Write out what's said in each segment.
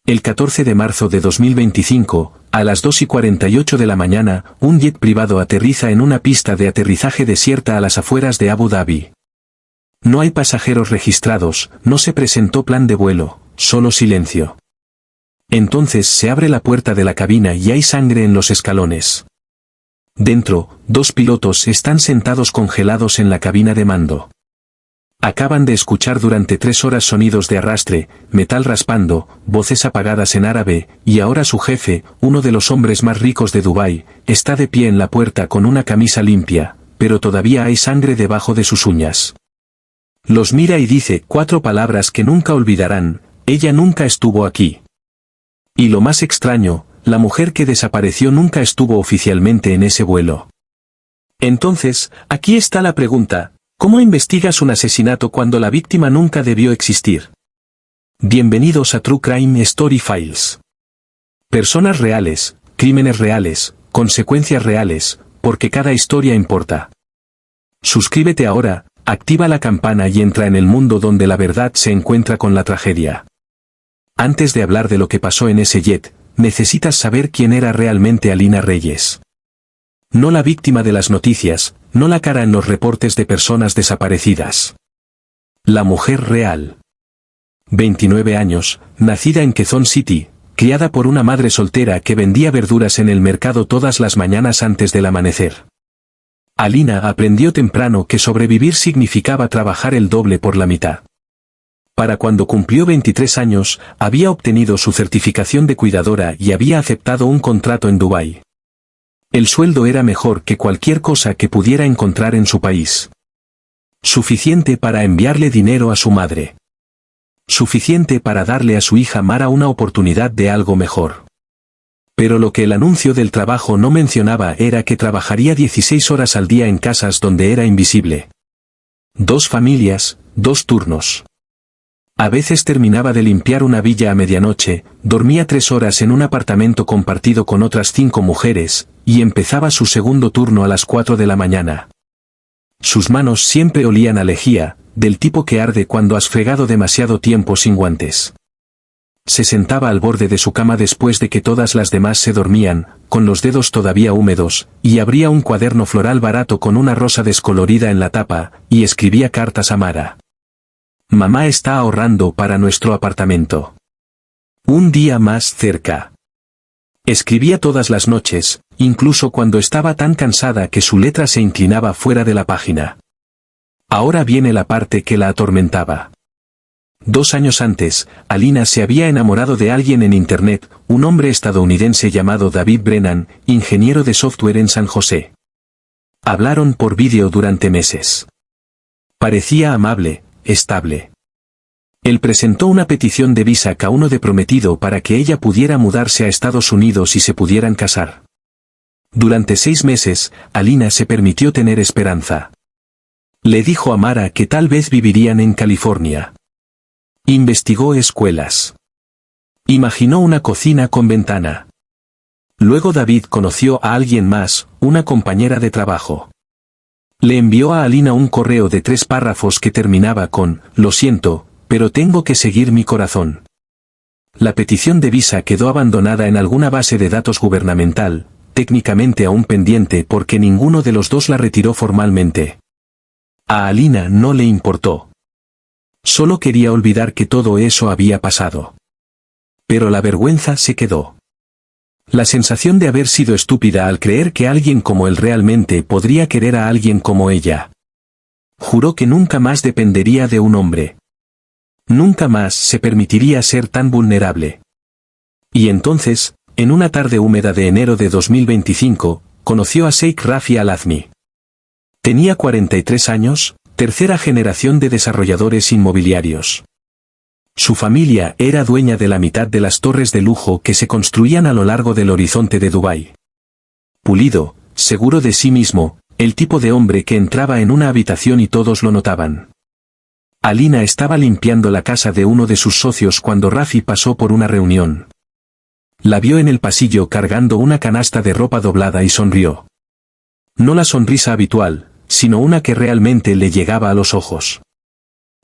El 14 de marzo de 2025, a las 2:48 de la mañana, un jet privado aterriza en una pista de aterrizaje desierta a las afueras de Abu Dhabi. No hay pasajeros registrados, no se presentó plan de vuelo, solo silencio. Entonces se abre la puerta de la cabina y hay sangre en los escalones. Dentro, 2 pilotos están sentados congelados en la cabina de mando. Acaban de escuchar durante 3 horas sonidos de arrastre, metal raspando, voces apagadas en árabe, y ahora su jefe, uno de los hombres más ricos de Dubái, está de pie en la puerta con una camisa limpia, pero todavía hay sangre debajo de sus uñas. Los mira y dice 4 palabras que nunca olvidarán: ella nunca estuvo aquí. Y lo más extraño, la mujer que desapareció nunca estuvo oficialmente en ese vuelo. Entonces, aquí está la pregunta: ¿cómo investigas un asesinato cuando la víctima nunca debió existir? Bienvenidos a True Crime Story Files. Personas reales, crímenes reales, consecuencias reales, porque cada historia importa. Suscríbete ahora, activa la campana y entra en el mundo donde la verdad se encuentra con la tragedia. Antes de hablar de lo que pasó en ese jet, necesitas saber quién era realmente Alina Reyes. No la víctima de las noticias, no la cara en los reportes de personas desaparecidas. La mujer real. 29 años, nacida en Quezon City, criada por una madre soltera que vendía verduras en el mercado todas las mañanas antes del amanecer. Alina aprendió temprano que sobrevivir significaba trabajar el doble por la mitad. Para cuando cumplió 23 años, había obtenido su certificación de cuidadora y había aceptado un contrato en Dubái. El sueldo era mejor que cualquier cosa que pudiera encontrar en su país. Suficiente para enviarle dinero a su madre. Suficiente para darle a su hija Mara una oportunidad de algo mejor. Pero lo que el anuncio del trabajo no mencionaba era que trabajaría 16 horas al día en casas donde era invisible. 2 familias, 2 turnos. A veces terminaba de limpiar una villa a medianoche, dormía 3 horas en un apartamento compartido con otras 5 mujeres, y empezaba su segundo turno a las 4 de la mañana. Sus manos siempre olían a lejía, del tipo que arde cuando has fregado demasiado tiempo sin guantes. Se sentaba al borde de su cama después de que todas las demás se dormían, con los dedos todavía húmedos, y abría un cuaderno floral barato con una rosa descolorida en la tapa, y escribía cartas a Mara. Mamá está ahorrando para nuestro apartamento. Un día más cerca. Escribía todas las noches, incluso cuando estaba tan cansada que su letra se inclinaba fuera de la página. Ahora viene la parte que la atormentaba. 2 años antes, Alina se había enamorado de alguien en Internet, un hombre estadounidense llamado David Brennan, ingeniero de software en San José. Hablaron por vídeo durante meses. Parecía amable, estable. Él presentó una petición de visa K1 de prometido para que ella pudiera mudarse a Estados Unidos y se pudieran casar. Durante 6 meses, Alina se permitió tener esperanza. Le dijo a Mara que tal vez vivirían en California. Investigó escuelas. Imaginó una cocina con ventana. Luego David conoció a alguien más, una compañera de trabajo. Le envió a Alina un correo de 3 párrafos que terminaba con: lo siento, pero tengo que seguir mi corazón. La petición de visa quedó abandonada en alguna base de datos gubernamental, técnicamente aún pendiente porque ninguno de los dos la retiró formalmente. A Alina no le importó. Solo quería olvidar que todo eso había pasado. Pero la vergüenza se quedó. La sensación de haber sido estúpida al creer que alguien como él realmente podría querer a alguien como ella. Juró que nunca más dependería de un hombre. Nunca más se permitiría ser tan vulnerable. Y entonces, en una tarde húmeda de enero de 2025, conoció a Sheikh Rafi Al-Azmi. Tenía 43 años, tercera generación de desarrolladores inmobiliarios. Su familia era dueña de la mitad de las torres de lujo que se construían a lo largo del horizonte de Dubái. Pulido, seguro de sí mismo, el tipo de hombre que entraba en una habitación y todos lo notaban. Alina estaba limpiando la casa de uno de sus socios cuando Rafi pasó por una reunión. La vio en el pasillo cargando una canasta de ropa doblada y sonrió. No la sonrisa habitual, sino una que realmente le llegaba a los ojos.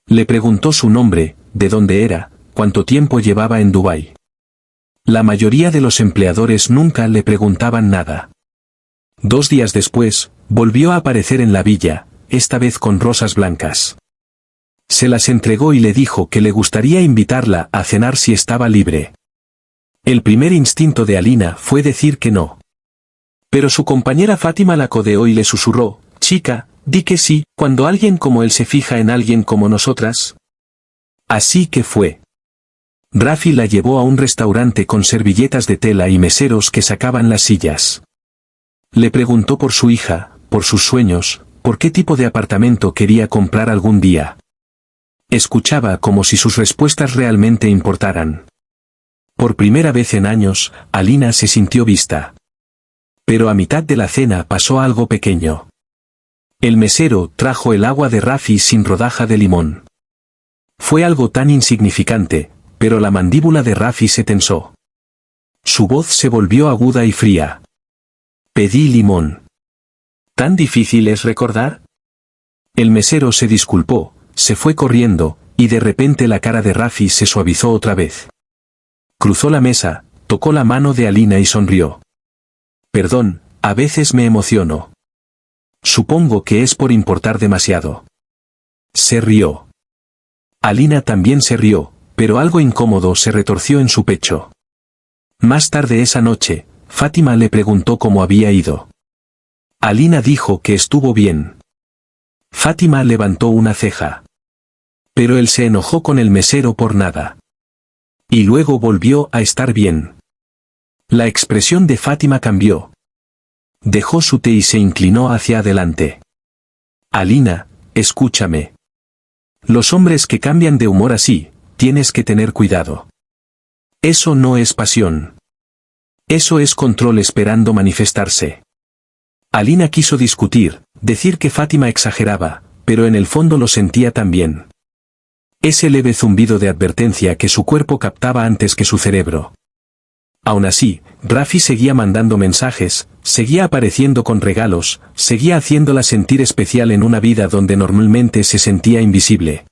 Le preguntó su nombre, de dónde era, cuánto tiempo llevaba en Dubái. La mayoría de los empleadores nunca le preguntaban nada. 2 días después, volvió a aparecer en la villa, esta vez con rosas blancas. Se las entregó y le dijo que le gustaría invitarla a cenar si estaba libre. El primer instinto de Alina fue decir que no. Pero su compañera Fátima la codeó y le susurró: «Chica, di que sí, cuando alguien como él se fija en alguien como nosotras». Así que fue. Rafi la llevó a un restaurante con servilletas de tela y meseros que sacaban las sillas. Le preguntó por su hija, por sus sueños, por qué tipo de apartamento quería comprar algún día. Escuchaba como si sus respuestas realmente importaran. Por primera vez en años, Alina se sintió vista. Pero a mitad de la cena pasó algo pequeño. El mesero trajo el agua de Rafi sin rodaja de limón. Fue algo tan insignificante, pero la mandíbula de Rafi se tensó. Su voz se volvió aguda y fría. «Pedí limón». ¿Tan difícil es recordar? El mesero se disculpó, se fue corriendo, y de repente la cara de Rafi se suavizó otra vez. Cruzó la mesa, tocó la mano de Alina y sonrió. «Perdón, a veces me emociono. Supongo que es por importar demasiado». Se rió. Alina también se rió, pero algo incómodo se retorció en su pecho. Más tarde esa noche, Fátima le preguntó cómo había ido. Alina dijo que estuvo bien. Fátima levantó una ceja. Pero él se enojó con el mesero por nada. Y luego volvió a estar bien. La expresión de Fátima cambió. Dejó su té y se inclinó hacia adelante. «Alina, escúchame. Los hombres que cambian de humor así, tienes que tener cuidado. Eso no es pasión. Eso es control esperando manifestarse». Alina quiso discutir, decir que Fátima exageraba, pero en el fondo lo sentía también. Ese leve zumbido de advertencia que su cuerpo captaba antes que su cerebro. Aún así, Rafi seguía mandando mensajes, seguía apareciendo con regalos, seguía haciéndola sentir especial en una vida donde normalmente se sentía invisible.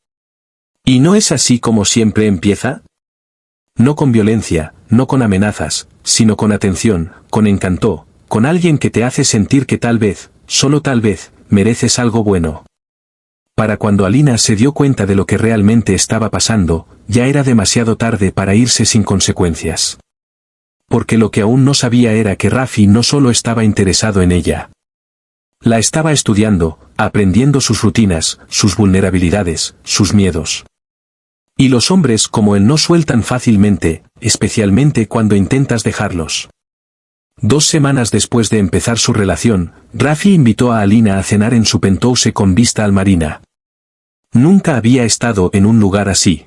¿Y no es así como siempre empieza? No con violencia, no con amenazas, sino con atención, con encanto, con alguien que te hace sentir que tal vez, solo tal vez, mereces algo bueno. Para cuando Alina se dio cuenta de lo que realmente estaba pasando, ya era demasiado tarde para irse sin consecuencias. Porque lo que aún no sabía era que Rafi no solo estaba interesado en ella. La estaba estudiando, aprendiendo sus rutinas, sus vulnerabilidades, sus miedos. Y los hombres como él no sueltan fácilmente, especialmente cuando intentas dejarlos. 2 semanas después de empezar su relación, Rafi invitó a Alina a cenar en su penthouse con vista al marina. Nunca había estado en un lugar así.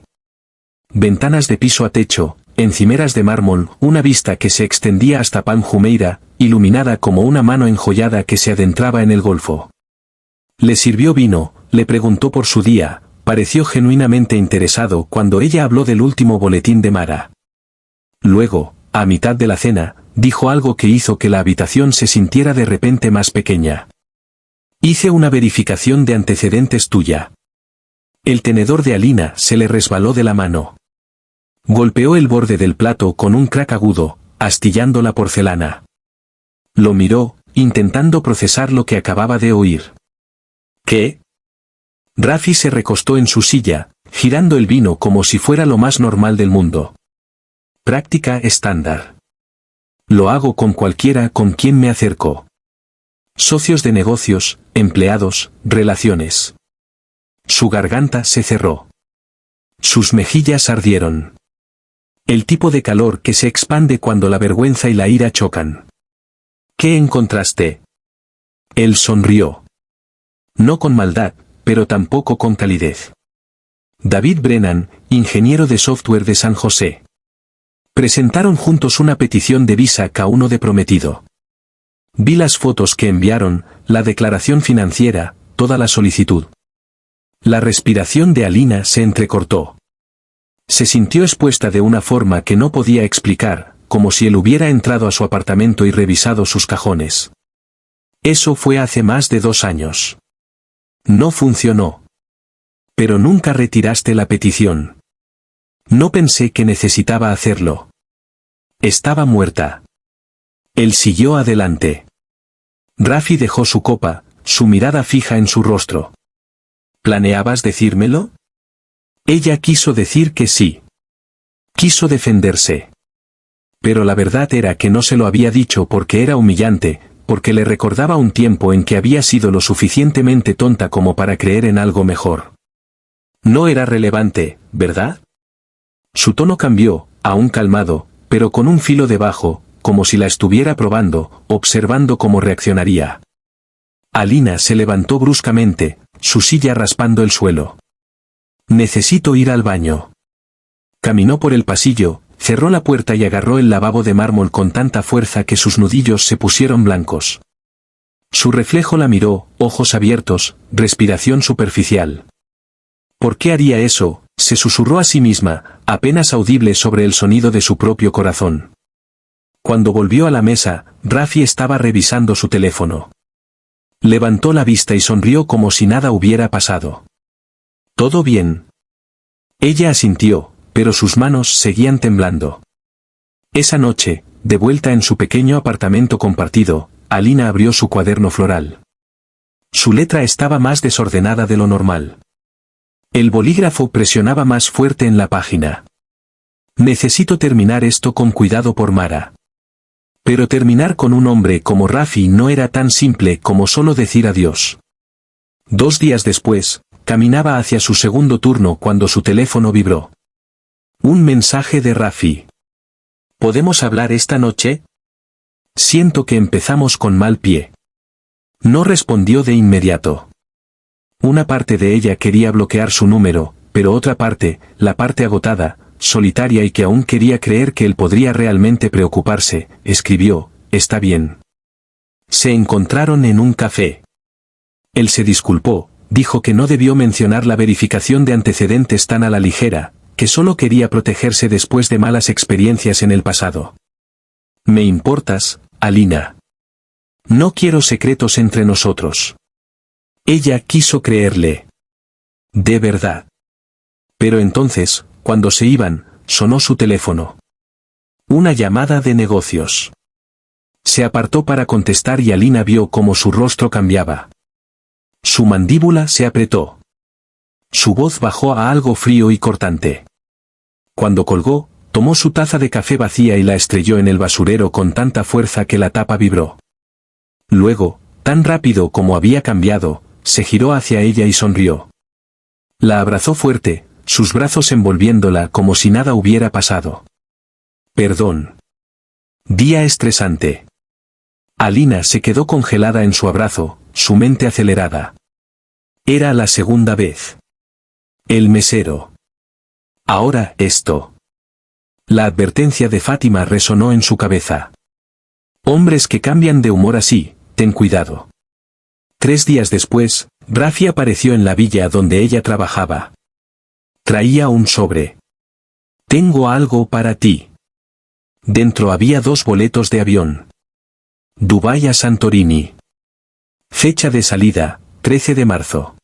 Ventanas de piso a techo, encimeras de mármol, una vista que se extendía hasta Palm Jumeirah, iluminada como una mano enjollada que se adentraba en el golfo. Le sirvió vino, le preguntó por su día, pareció genuinamente interesado cuando ella habló del último boletín de Mara. Luego, a mitad de la cena, dijo algo que hizo que la habitación se sintiera de repente más pequeña. «Hice una verificación de antecedentes tuya». El tenedor de Alina se le resbaló de la mano. Golpeó el borde del plato con un crack agudo, astillando la porcelana. Lo miró, intentando procesar lo que acababa de oír. ¿Qué? Rafi se recostó en su silla, girando el vino como si fuera lo más normal del mundo. Práctica estándar. Lo hago con cualquiera con quien me acerco. Socios de negocios, empleados, relaciones. Su garganta se cerró. Sus mejillas ardieron. El tipo de calor que se expande cuando la vergüenza y la ira chocan. ¿Qué encontraste? Él sonrió. No con maldad, pero tampoco con calidez. David Brennan, ingeniero de software de San José. Presentaron juntos una petición de visa K1 de prometido. Vi las fotos que enviaron, la declaración financiera, toda la solicitud. La respiración de Alina se entrecortó. Se sintió expuesta de una forma que no podía explicar, como si él hubiera entrado a su apartamento y revisado sus cajones. Eso fue hace más de 2 años. No funcionó. Pero nunca retiraste la petición. No pensé que necesitaba hacerlo. Estaba muerta. Él siguió adelante. Rafi dejó su copa, su mirada fija en su rostro. ¿Planeabas decírmelo? Ella quiso decir que sí. Quiso defenderse. Pero la verdad era que no se lo había dicho porque era humillante, porque le recordaba un tiempo en que había sido lo suficientemente tonta como para creer en algo mejor. No era relevante, ¿verdad? Su tono cambió, aún calmado, pero con un filo debajo, como si la estuviera probando, observando cómo reaccionaría. Alina se levantó bruscamente, su silla raspando el suelo. Necesito ir al baño. Caminó por el pasillo, cerró la puerta y agarró el lavabo de mármol con tanta fuerza que sus nudillos se pusieron blancos. Su reflejo la miró, ojos abiertos, respiración superficial. ¿Por qué haría eso?, se susurró a sí misma, apenas audible sobre el sonido de su propio corazón. Cuando volvió a la mesa, Rafi estaba revisando su teléfono. Levantó la vista y sonrió como si nada hubiera pasado. ¿Todo bien? Ella asintió, pero sus manos seguían temblando. Esa noche, de vuelta en su pequeño apartamento compartido, Alina abrió su cuaderno floral. Su letra estaba más desordenada de lo normal. El bolígrafo presionaba más fuerte en la página. Necesito terminar esto con cuidado por Mara. Pero terminar con un hombre como Rafi no era tan simple como solo decir adiós. 2 días después, caminaba hacia su segundo turno cuando su teléfono vibró. Un mensaje de Rafi. ¿Podemos hablar esta noche? Siento que empezamos con mal pie. No respondió de inmediato. Una parte de ella quería bloquear su número, pero otra parte, la parte agotada, solitaria y que aún quería creer que él podría realmente preocuparse, escribió, «Está bien». Se encontraron en un café. Él se disculpó, dijo que no debió mencionar la verificación de antecedentes tan a la ligera, que solo quería protegerse después de malas experiencias en el pasado. «Me importas, Alina. No quiero secretos entre nosotros». Ella quiso creerle. De verdad. Pero entonces, cuando se iban, sonó su teléfono. Una llamada de negocios. Se apartó para contestar y Alina vio cómo su rostro cambiaba. Su mandíbula se apretó. Su voz bajó a algo frío y cortante. Cuando colgó, tomó su taza de café vacía y la estrelló en el basurero con tanta fuerza que la tapa vibró. Luego, tan rápido como había cambiado, se giró hacia ella y sonrió. La abrazó fuerte, sus brazos envolviéndola como si nada hubiera pasado. Perdón. Día estresante. Alina se quedó congelada en su abrazo, su mente acelerada. Era la segunda vez. El mesero. Ahora esto. La advertencia de Fátima resonó en su cabeza. Hombres que cambian de humor así, ten cuidado. 3 días después, Rafi apareció en la villa donde ella trabajaba. Traía un sobre. Tengo algo para ti. Dentro había 2 boletos de avión. Dubái a Santorini. Fecha de salida, 13 de marzo.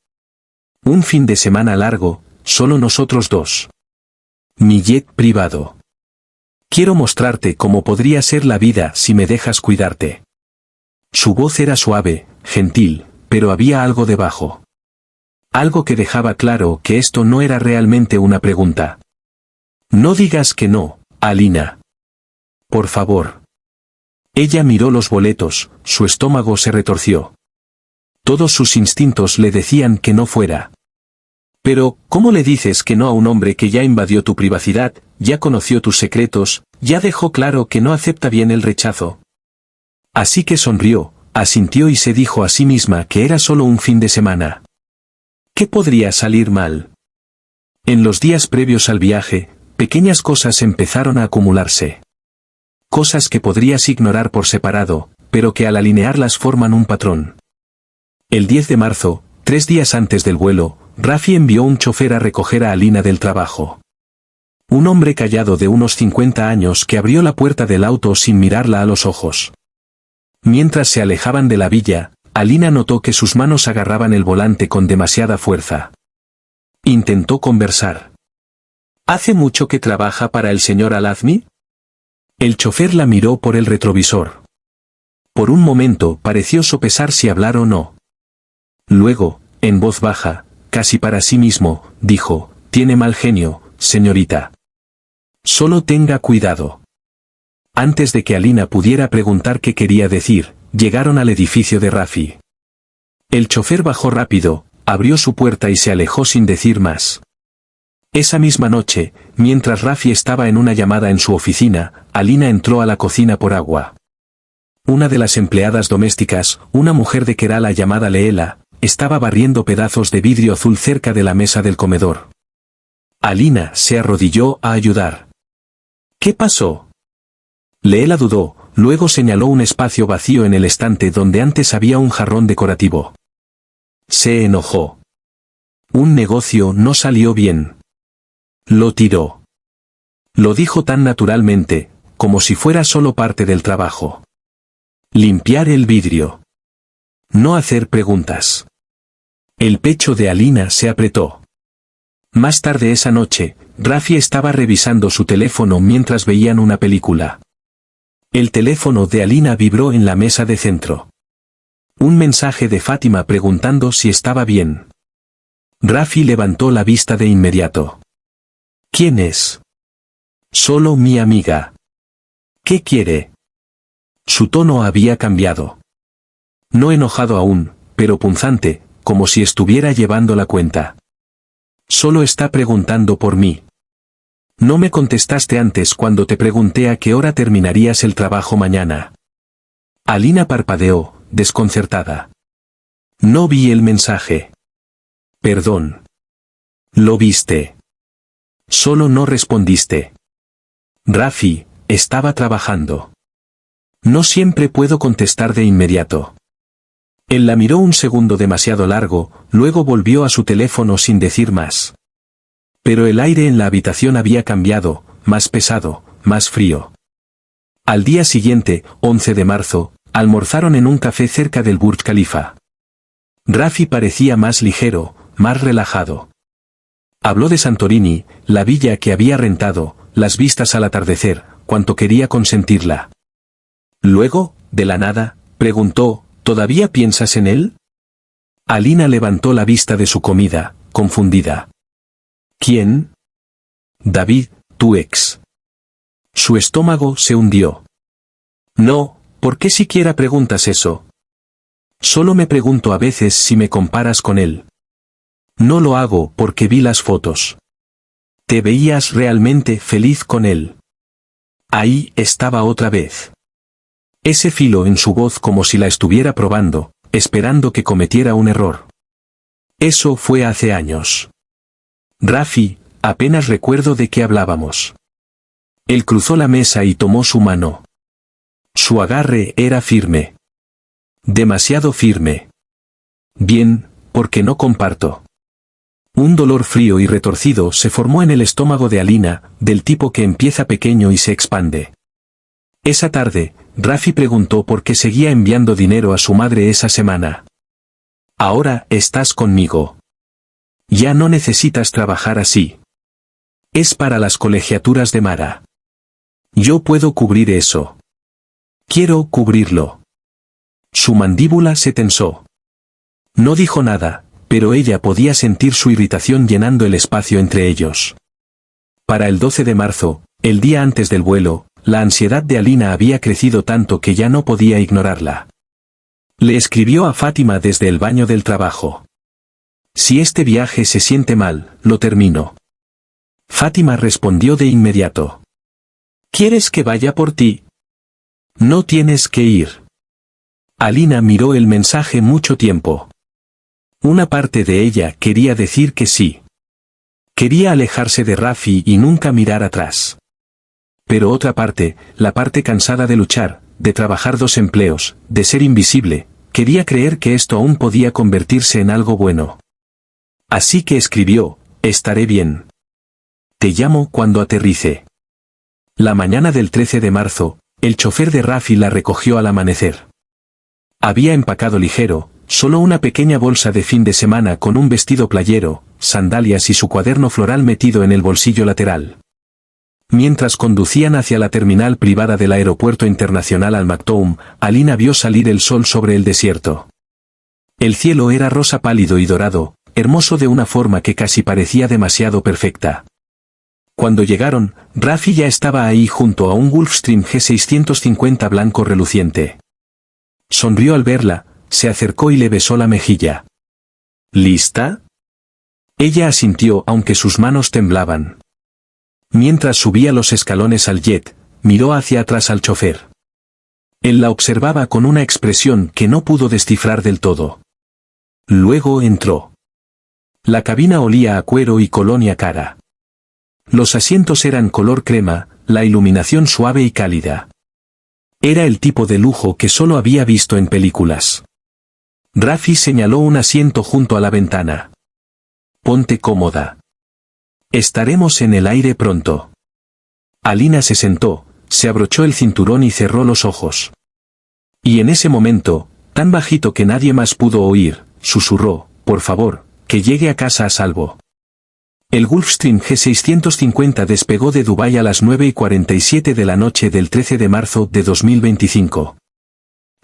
Un fin de semana largo, solo nosotros 2. Mi jet privado. Quiero mostrarte cómo podría ser la vida si me dejas cuidarte. Su voz era suave, gentil, pero había algo debajo. Algo que dejaba claro que esto no era realmente una pregunta. No digas que no, Alina. Por favor. Ella miró los boletos, su estómago se retorció. Todos sus instintos le decían que no fuera. Pero, ¿cómo le dices que no a un hombre que ya invadió tu privacidad, ya conoció tus secretos, ya dejó claro que no acepta bien el rechazo? Así que sonrió, asintió y se dijo a sí misma que era solo un fin de semana. ¿Qué podría salir mal? En los días previos al viaje, pequeñas cosas empezaron a acumularse. Cosas que podrías ignorar por separado, pero que al alinearlas forman un patrón. El 10 de marzo, 3 días antes del vuelo, Rafi envió un chofer a recoger a Alina del trabajo. Un hombre callado de unos 50 años que abrió la puerta del auto sin mirarla a los ojos. Mientras se alejaban de la villa, Alina notó que sus manos agarraban el volante con demasiada fuerza. Intentó conversar. ¿Hace mucho que trabaja para el señor Al-Azmi? El chofer la miró por el retrovisor. Por un momento pareció sopesar si hablar o no. Luego, en voz baja, casi para sí mismo, dijo, «Tiene mal genio, señorita. Solo tenga cuidado». Antes de que Alina pudiera preguntar qué quería decir, llegaron al edificio de Rafi. El chofer bajó rápido, abrió su puerta y se alejó sin decir más. Esa misma noche, mientras Rafi estaba en una llamada en su oficina, Alina entró a la cocina por agua. Una de las empleadas domésticas, una mujer de Kerala llamada Leela, estaba barriendo pedazos de vidrio azul cerca de la mesa del comedor. Alina se arrodilló a ayudar. ¿Qué pasó? Leela dudó, luego señaló un espacio vacío en el estante donde antes había un jarrón decorativo. Se enojó. Un negocio no salió bien. Lo tiró. Lo dijo tan naturalmente, como si fuera solo parte del trabajo. Limpiar el vidrio. No hacer preguntas. El pecho de Alina se apretó. Más tarde esa noche, Rafi estaba revisando su teléfono mientras veían una película. El teléfono de Alina vibró en la mesa de centro. Un mensaje de Fátima preguntando si estaba bien. Rafi levantó la vista de inmediato. ¿Quién es? Solo mi amiga. ¿Qué quiere? Su tono había cambiado. No enojado aún, pero punzante, como si estuviera llevando la cuenta. Solo está preguntando por mí. No me contestaste antes cuando te pregunté a qué hora terminarías el trabajo mañana. Alina parpadeó, desconcertada. No vi el mensaje. Perdón. Lo viste. Solo no respondiste. Rafi, estaba trabajando. No siempre puedo contestar de inmediato. Él la miró un segundo demasiado largo, luego volvió a su teléfono sin decir más. Pero el aire en la habitación había cambiado, más pesado, más frío. Al día siguiente, 11 de marzo, almorzaron en un café cerca del Burj Khalifa. Rafi parecía más ligero, más relajado. Habló de Santorini, la villa que había rentado, las vistas al atardecer, cuánto quería consentirla. Luego, de la nada, preguntó, ¿todavía piensas en él? Alina levantó la vista de su comida, confundida. ¿Quién? David, tu ex. Su estómago se hundió. No, ¿por qué siquiera preguntas eso? Solo me pregunto a veces si me comparas con él. No lo hago porque vi las fotos. Te veías realmente feliz con él. Ahí estaba otra vez. Ese filo en su voz como si la estuviera probando, esperando que cometiera un error. Eso fue hace años. Rafi, apenas recuerdo de qué hablábamos. Él cruzó la mesa y tomó su mano. Su agarre era firme. Demasiado firme. Bien, porque no comparto. Un dolor frío y retorcido se formó en el estómago de Alina, del tipo que empieza pequeño y se expande. Esa tarde, Rafi preguntó por qué seguía enviando dinero a su madre esa semana. Ahora estás conmigo. Ya no necesitas trabajar así. Es para las colegiaturas de Mara. Yo puedo cubrir eso. Quiero cubrirlo. Su mandíbula se tensó. No dijo nada, pero ella podía sentir su irritación llenando el espacio entre ellos. Para el 12 de marzo, el día antes del vuelo, la ansiedad de Alina había crecido tanto que ya no podía ignorarla. Le escribió a Fátima desde el baño del trabajo. Si este viaje se siente mal, lo termino. Fátima respondió de inmediato. ¿Quieres que vaya por ti? No tienes que ir. Alina miró el mensaje mucho tiempo. Una parte de ella quería decir que sí. Quería alejarse de Rafi y nunca mirar atrás. Pero otra parte, la parte cansada de luchar, de trabajar 2 empleos, de ser invisible, quería creer que esto aún podía convertirse en algo bueno. Así que escribió, estaré bien. Te llamo cuando aterrice. La mañana del 13 de marzo, el chofer de Rafi la recogió al amanecer. Había empacado ligero, solo una pequeña bolsa de fin de semana con un vestido playero, sandalias y su cuaderno floral metido en el bolsillo lateral. Mientras conducían hacia la terminal privada del aeropuerto internacional Al Maktoum, Alina vio salir el sol sobre el desierto. El cielo era rosa pálido y dorado, hermoso de una forma que casi parecía demasiado perfecta. Cuando llegaron, Rafi ya estaba ahí junto a un Gulfstream G650 blanco reluciente. Sonrió al verla, se acercó y le besó la mejilla. ¿Lista? Ella asintió aunque sus manos temblaban. Mientras subía los escalones al jet, miró hacia atrás al chofer. Él la observaba con una expresión que no pudo descifrar del todo. Luego entró. La cabina olía a cuero y colonia cara. Los asientos eran color crema, la iluminación suave y cálida. Era el tipo de lujo que solo había visto en películas. Rafi señaló un asiento junto a la ventana. Ponte cómoda. Estaremos en el aire pronto. Alina se sentó, se abrochó el cinturón y cerró los ojos. Y en ese momento, tan bajito que nadie más pudo oír, susurró, por favor, que llegue a casa a salvo. El Gulfstream G650 despegó de Dubái a las 9:47 de la noche del 13 de marzo de 2025.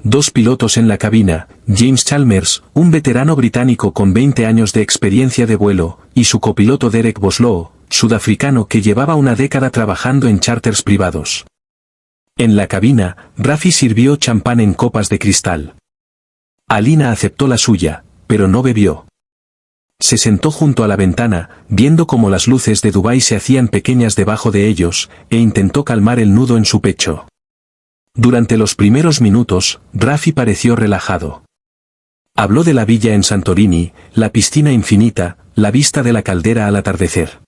Dos pilotos en la cabina, James Chalmers, un veterano británico con 20 años de experiencia de vuelo, y su copiloto Derek Boslow, sudafricano que llevaba una década trabajando en charters privados. En la cabina, Rafi sirvió champán en copas de cristal. Alina aceptó la suya, pero no bebió. Se sentó junto a la ventana, viendo cómo las luces de Dubái se hacían pequeñas debajo de ellos, e intentó calmar el nudo en su pecho. Durante los primeros minutos, Rafi pareció relajado. Habló de la villa en Santorini, la piscina infinita, la vista de la caldera al atardecer.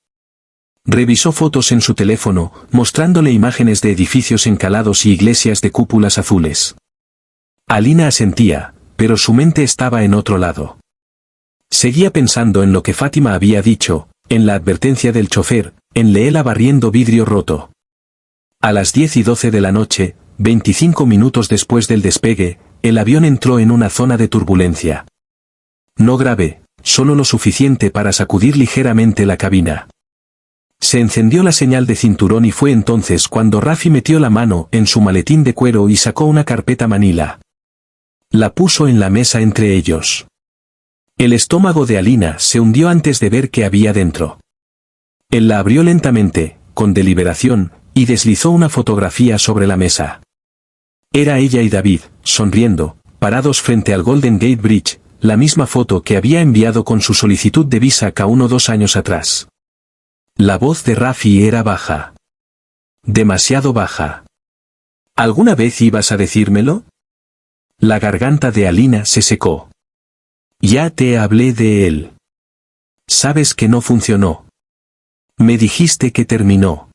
Revisó fotos en su teléfono, mostrándole imágenes de edificios encalados y iglesias de cúpulas azules. Alina asentía, pero su mente estaba en otro lado. Seguía pensando en lo que Fátima había dicho, en la advertencia del chofer, en Leela barriendo vidrio roto. A las 10:12 de la noche, 25 minutos después del despegue, el avión entró en una zona de turbulencia. No grave, solo lo suficiente para sacudir ligeramente la cabina. Se encendió la señal de cinturón y fue entonces cuando Rafi metió la mano en su maletín de cuero y sacó una carpeta manila. La puso en la mesa entre ellos. El estómago de Alina se hundió antes de ver qué había dentro. Él la abrió lentamente, con deliberación, y deslizó una fotografía sobre la mesa. Era ella y David, sonriendo, parados frente al Golden Gate Bridge, la misma foto que había enviado con su solicitud de visa K1 2 años atrás. La voz de Rafi era baja. Demasiado baja. ¿Alguna vez ibas a decírmelo? La garganta de Alina se secó. Ya te hablé de él. Sabes que no funcionó. Me dijiste que terminó.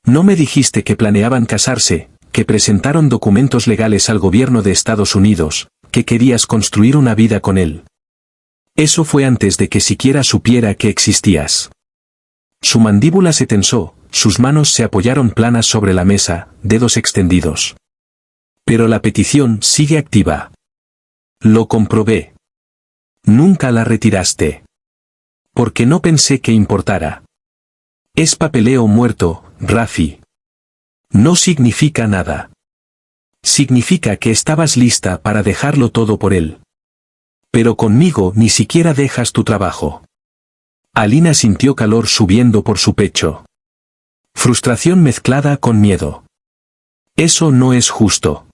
No me dijiste que planeaban casarse, que presentaron documentos legales al gobierno de Estados Unidos, que querías construir una vida con él. Eso fue antes de que siquiera supiera que existías. Su mandíbula se tensó, sus manos se apoyaron planas sobre la mesa, dedos extendidos. Pero la petición sigue activa. Lo comprobé. Nunca la retiraste. Porque no pensé que importara. Es papeleo muerto, Rafi. No significa nada. Significa que estabas lista para dejarlo todo por él. Pero conmigo ni siquiera dejas tu trabajo. Alina sintió calor subiendo por su pecho. Frustración mezclada con miedo. Eso no es justo.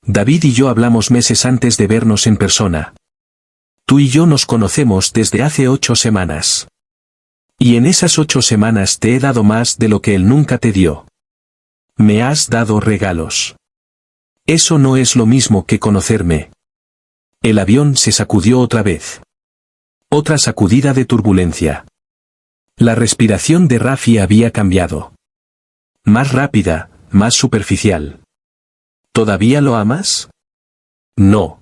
David y yo hablamos meses antes de vernos en persona. Tú y yo nos conocemos desde hace 8 semanas. Y en esas 8 semanas te he dado más de lo que él nunca te dio. Me has dado regalos. Eso no es lo mismo que conocerme. El avión se sacudió otra vez. Otra sacudida de turbulencia. La respiración de Rafi había cambiado. Más rápida, más superficial. ¿Todavía lo amas? No.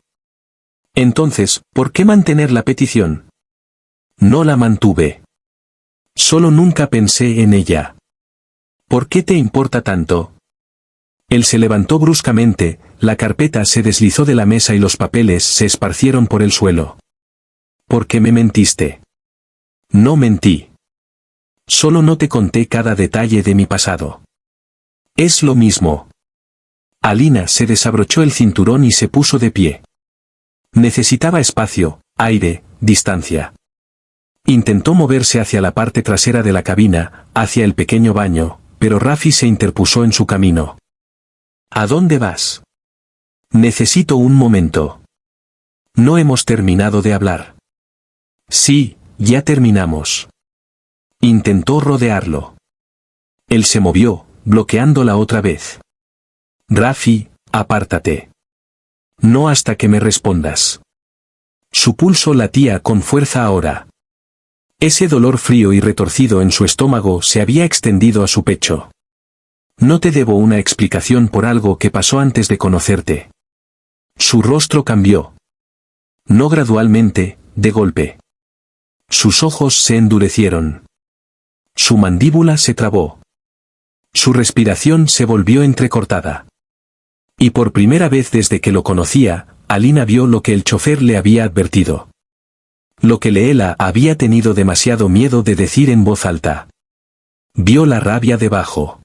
Entonces, ¿por qué mantener la petición? No la mantuve. Solo nunca pensé en ella. ¿Por qué te importa tanto? Él se levantó bruscamente, la carpeta se deslizó de la mesa y los papeles se esparcieron por el suelo. ¿Por qué me mentiste? No mentí. Solo no te conté cada detalle de mi pasado. Es lo mismo. Alina se desabrochó el cinturón y se puso de pie. Necesitaba espacio, aire, distancia. Intentó moverse hacia la parte trasera de la cabina, hacia el pequeño baño, pero Raffi se interpuso en su camino. ¿A dónde vas? Necesito un momento. No hemos terminado de hablar. Sí, ya terminamos. Intentó rodearlo. Él se movió, bloqueándola otra vez. Raffi, apártate. No hasta que me respondas. Su pulso latía con fuerza ahora. Ese dolor frío y retorcido en su estómago se había extendido a su pecho. No te debo una explicación por algo que pasó antes de conocerte. Su rostro cambió. No gradualmente, de golpe. Sus ojos se endurecieron. Su mandíbula se trabó. Su respiración se volvió entrecortada. Y por primera vez desde que lo conocía, Alina vio lo que el chofer le había advertido. Lo que Leela había tenido demasiado miedo de decir en voz alta. Vio la rabia debajo.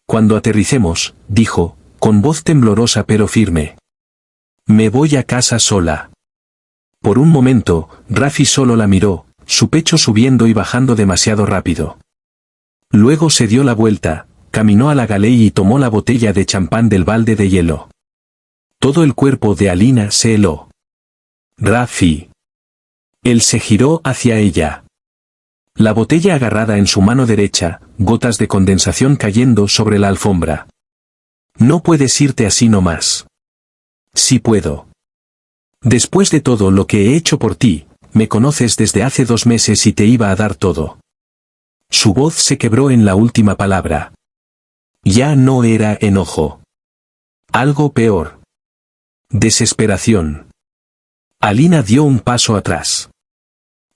Cuando aterricemos, dijo, con voz temblorosa pero firme. Me voy a casa sola. Por un momento, Raffi solo la miró, su pecho subiendo y bajando demasiado rápido. Luego se dio la vuelta, caminó a la galey y tomó la botella de champán del balde de hielo. Todo el cuerpo de Alina se heló. Raffi. Él se giró hacia ella. La botella agarrada en su mano derecha, gotas de condensación cayendo sobre la alfombra. No puedes irte así nomás. Sí puedo. Después de todo lo que he hecho por ti, me conoces desde hace 2 meses y te iba a dar todo. Su voz se quebró en la última palabra. Ya no era enojo. Algo peor. Desesperación. Alina dio un paso atrás.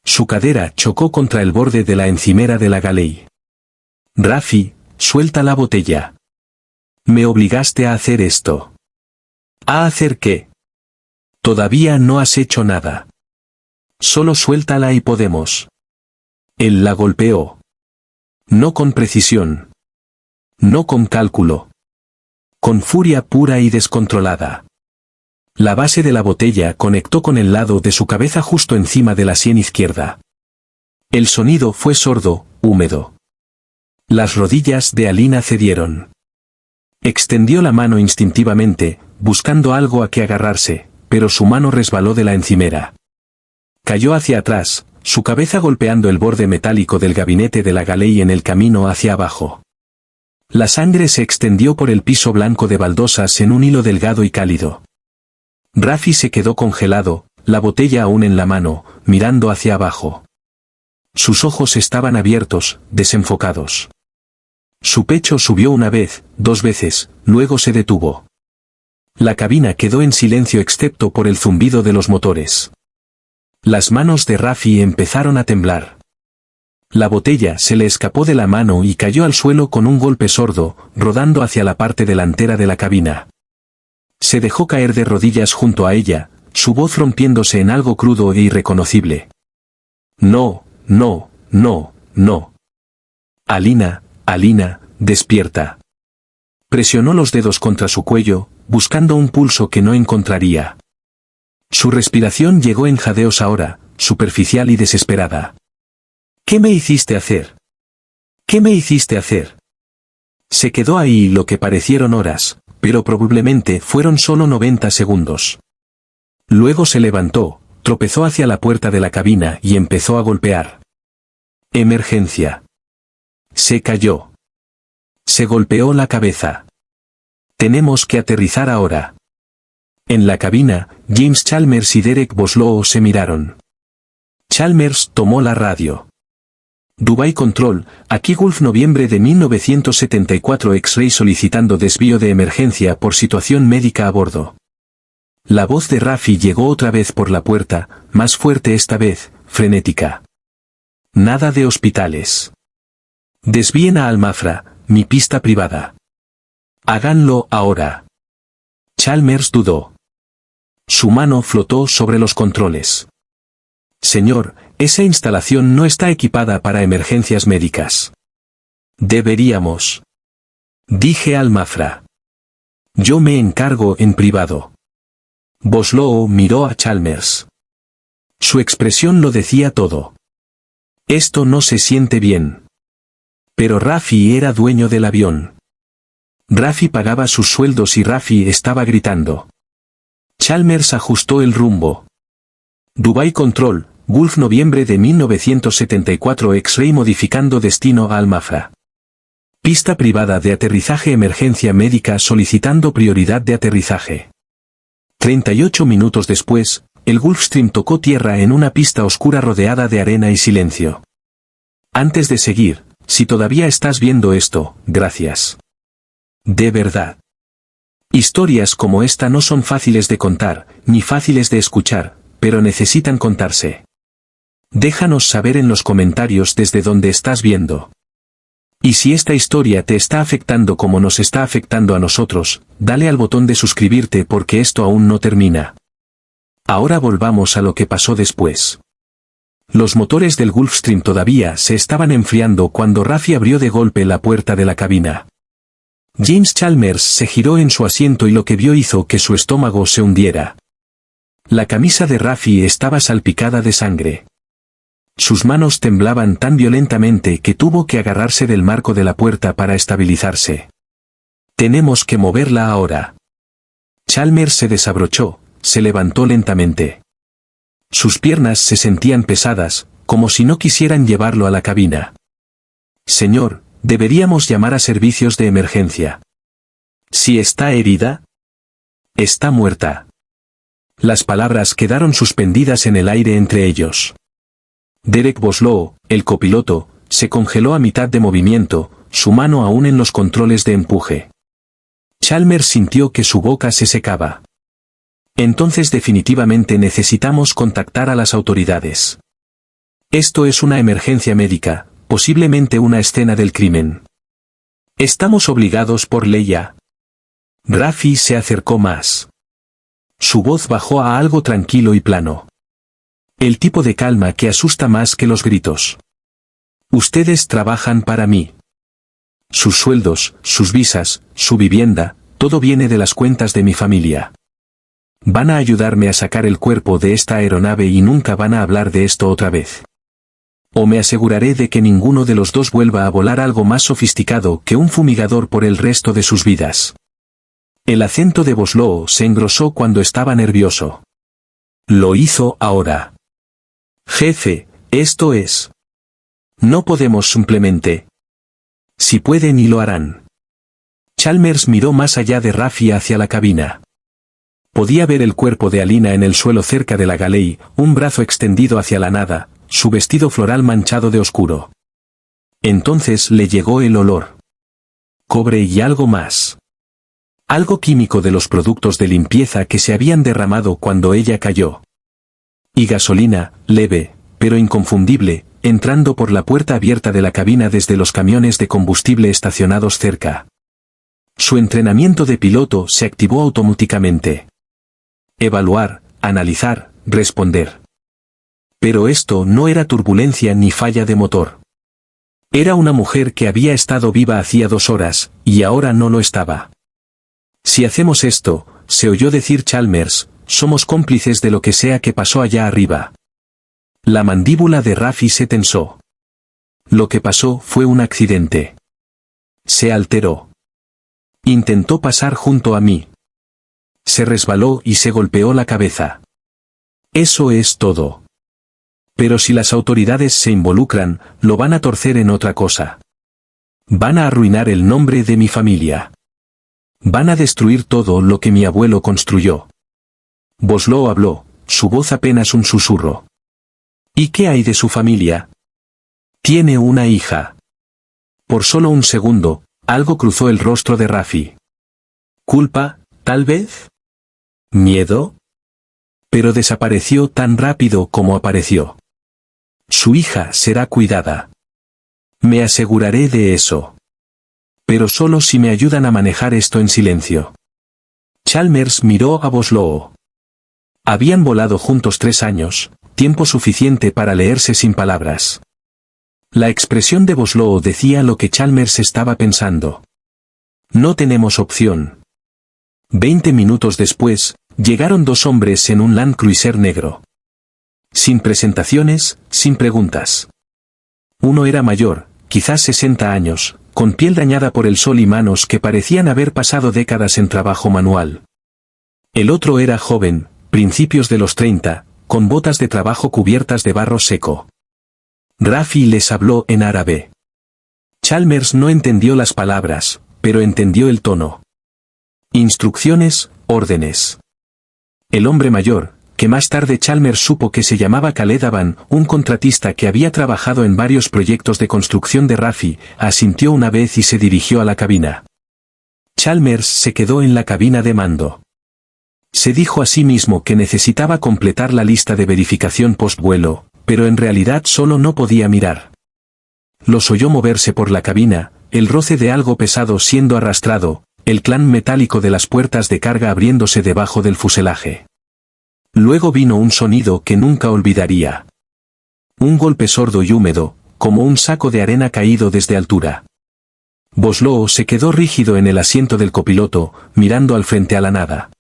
Su cadera chocó contra el borde de la encimera de la galey. Raffi, suelta la botella. Me obligaste a hacer esto. ¿A hacer qué? Todavía no has hecho nada. Solo suéltala y podemos. Él la golpeó. No con precisión. No con cálculo. Con furia pura y descontrolada. La base de la botella conectó con el lado de su cabeza justo encima de la sien izquierda. El sonido fue sordo, húmedo. Las rodillas de Alina cedieron. Extendió la mano instintivamente, buscando algo a que agarrarse, pero su mano resbaló de la encimera. Cayó hacia atrás, su cabeza golpeando el borde metálico del gabinete de la galey en el camino hacia abajo. La sangre se extendió por el piso blanco de baldosas en un hilo delgado y cálido. Raffi se quedó congelado, la botella aún en la mano, mirando hacia abajo. Sus ojos estaban abiertos, desenfocados. Su pecho subió una vez, 2 veces, luego se detuvo. La cabina quedó en silencio excepto por el zumbido de los motores. Las manos de Raffi empezaron a temblar. La botella se le escapó de la mano y cayó al suelo con un golpe sordo, rodando hacia la parte delantera de la cabina. Se dejó caer de rodillas junto a ella, su voz rompiéndose en algo crudo e irreconocible. No, no, no, no. Alina, Alina, despierta. Presionó los dedos contra su cuello, buscando un pulso que no encontraría. Su respiración llegó en jadeos ahora, superficial y desesperada. ¿Qué me hiciste hacer? ¿Qué me hiciste hacer? Se quedó ahí lo que parecieron horas, pero probablemente fueron solo 90 segundos. Luego se levantó, tropezó hacia la puerta de la cabina y empezó a golpear. Emergencia. Se cayó. Se golpeó la cabeza. Tenemos que aterrizar ahora. En la cabina, James Chalmers y Derek Boslow se miraron. Chalmers tomó la radio. Dubai Control, aquí Gulf noviembre de 1974 X-Ray solicitando desvío de emergencia por situación médica a bordo. La voz de Raffi llegó otra vez por la puerta, más fuerte esta vez, frenética. Nada de hospitales. Desvíen a Al-Mafra, mi pista privada. Háganlo ahora. Chalmers dudó. Su mano flotó sobre los controles. Señor, esa instalación no está equipada para emergencias médicas. Deberíamos. Dije al Mafra. Yo me encargo en privado. Boslow miró a Chalmers. Su expresión lo decía todo. Esto no se siente bien. Pero Rafi era dueño del avión. Rafi pagaba sus sueldos y Rafi estaba gritando. Chalmers ajustó el rumbo. Dubai Control, Gulf noviembre de 1974 X-Ray modificando destino a Al Mafra. Pista privada de aterrizaje emergencia médica solicitando prioridad de aterrizaje. 38 minutos después, el Gulfstream tocó tierra en una pista oscura rodeada de arena y silencio. Antes de seguir, si todavía estás viendo esto, gracias. De verdad. Historias como esta no son fáciles de contar, ni fáciles de escuchar, pero necesitan contarse. Déjanos saber en los comentarios desde donde estás viendo. Y si esta historia te está afectando como nos está afectando a nosotros, dale al botón de suscribirte porque esto aún no termina. Ahora volvamos a lo que pasó después. Los motores del Gulfstream todavía se estaban enfriando cuando Rafi abrió de golpe la puerta de la cabina. James Chalmers se giró en su asiento y lo que vio hizo que su estómago se hundiera. La camisa de Rafi estaba salpicada de sangre. Sus manos temblaban tan violentamente que tuvo que agarrarse del marco de la puerta para estabilizarse. Tenemos que moverla ahora. Chalmers se desabrochó, se levantó lentamente. Sus piernas se sentían pesadas, como si no quisieran llevarlo a la cabina. Señor, deberíamos llamar a servicios de emergencia. Si está herida, está muerta. Las palabras quedaron suspendidas en el aire entre ellos. Derek Boslow, el copiloto, se congeló a mitad de movimiento, su mano aún en los controles de empuje. Chalmers sintió que su boca se secaba. Entonces definitivamente necesitamos contactar a las autoridades. Esto es una emergencia médica, posiblemente una escena del crimen. Estamos obligados por ley a... Rafi se acercó más. Su voz bajó a algo tranquilo y plano. El tipo de calma que asusta más que los gritos. Ustedes trabajan para mí. Sus sueldos, sus visas, su vivienda, todo viene de las cuentas de mi familia. Van a ayudarme a sacar el cuerpo de esta aeronave y nunca van a hablar de esto otra vez. O me aseguraré de que ninguno de los dos vuelva a volar algo más sofisticado que un fumigador por el resto de sus vidas. El acento de Boslow se engrosó cuando estaba nervioso. Lo hizo ahora. Jefe, esto es. No podemos simplemente. Si pueden y lo harán. Chalmers miró más allá de Rafi hacia la cabina. Podía ver el cuerpo de Alina en el suelo cerca de la galey, un brazo extendido hacia la nada, su vestido floral manchado de oscuro. Entonces le llegó el olor. Cobre y algo más. Algo químico de los productos de limpieza que se habían derramado cuando ella cayó. Y gasolina, leve, pero inconfundible, entrando por la puerta abierta de la cabina desde los camiones de combustible estacionados cerca. Su entrenamiento de piloto se activó automáticamente. Evaluar, analizar, responder. Pero esto no era turbulencia ni falla de motor. Era una mujer que había estado viva hacía 2 horas, y ahora no lo estaba. Si hacemos esto, se oyó decir Chalmers, somos cómplices de lo que sea que pasó allá arriba. La mandíbula de Rafi se tensó. Lo que pasó fue un accidente. Se alteró. Intentó pasar junto a mí. Se resbaló y se golpeó la cabeza. Eso es todo. Pero si las autoridades se involucran, lo van a torcer en otra cosa. Van a arruinar el nombre de mi familia. Van a destruir todo lo que mi abuelo construyó. Boslow habló, su voz apenas un susurro. ¿Y qué hay de su familia? Tiene una hija. Por solo un segundo, algo cruzó el rostro de Rafi. ¿Culpa, tal vez? ¿Miedo? Pero desapareció tan rápido como apareció. Su hija será cuidada. Me aseguraré de eso. Pero solo si me ayudan a manejar esto en silencio. Chalmers miró a Boslow. Habían volado juntos 3 años, tiempo suficiente para leerse sin palabras. La expresión de Boslow decía lo que Chalmers estaba pensando. No tenemos opción. 20 minutos después, llegaron dos hombres en un Land Cruiser negro. Sin presentaciones, sin preguntas. Uno era mayor, quizás 60 años, con piel dañada por el sol y manos que parecían haber pasado décadas en trabajo manual. El otro era joven, principios de los 30, con botas de trabajo cubiertas de barro seco. Rafi les habló en árabe. Chalmers no entendió las palabras, pero entendió el tono. Instrucciones, órdenes. El hombre mayor, que más tarde Chalmers supo que se llamaba Khaled Aban, un contratista que había trabajado en varios proyectos de construcción de Rafi, asintió una vez y se dirigió a la cabina. Chalmers se quedó en la cabina de mando. Se dijo a sí mismo que necesitaba completar la lista de verificación post-vuelo, pero en realidad solo no podía mirar. Los oyó moverse por la cabina, el roce de algo pesado siendo arrastrado, el clan metálico de las puertas de carga abriéndose debajo del fuselaje. Luego vino un sonido que nunca olvidaría. Un golpe sordo y húmedo, como un saco de arena caído desde altura. Boslow se quedó rígido en el asiento del copiloto, mirando al frente a la nada.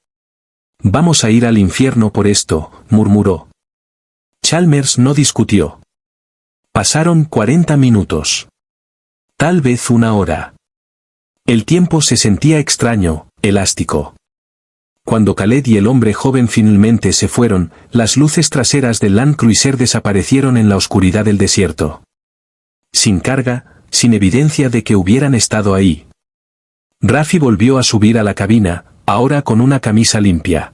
«Vamos a ir al infierno por esto», murmuró. Chalmers no discutió. Pasaron 40 minutos. Tal vez una hora. El tiempo se sentía extraño, elástico. Cuando Khaled y el hombre joven finalmente se fueron, las luces traseras del Land Cruiser desaparecieron en la oscuridad del desierto. Sin carga, sin evidencia de que hubieran estado ahí. Rafi volvió a subir a la cabina, ahora con una camisa limpia.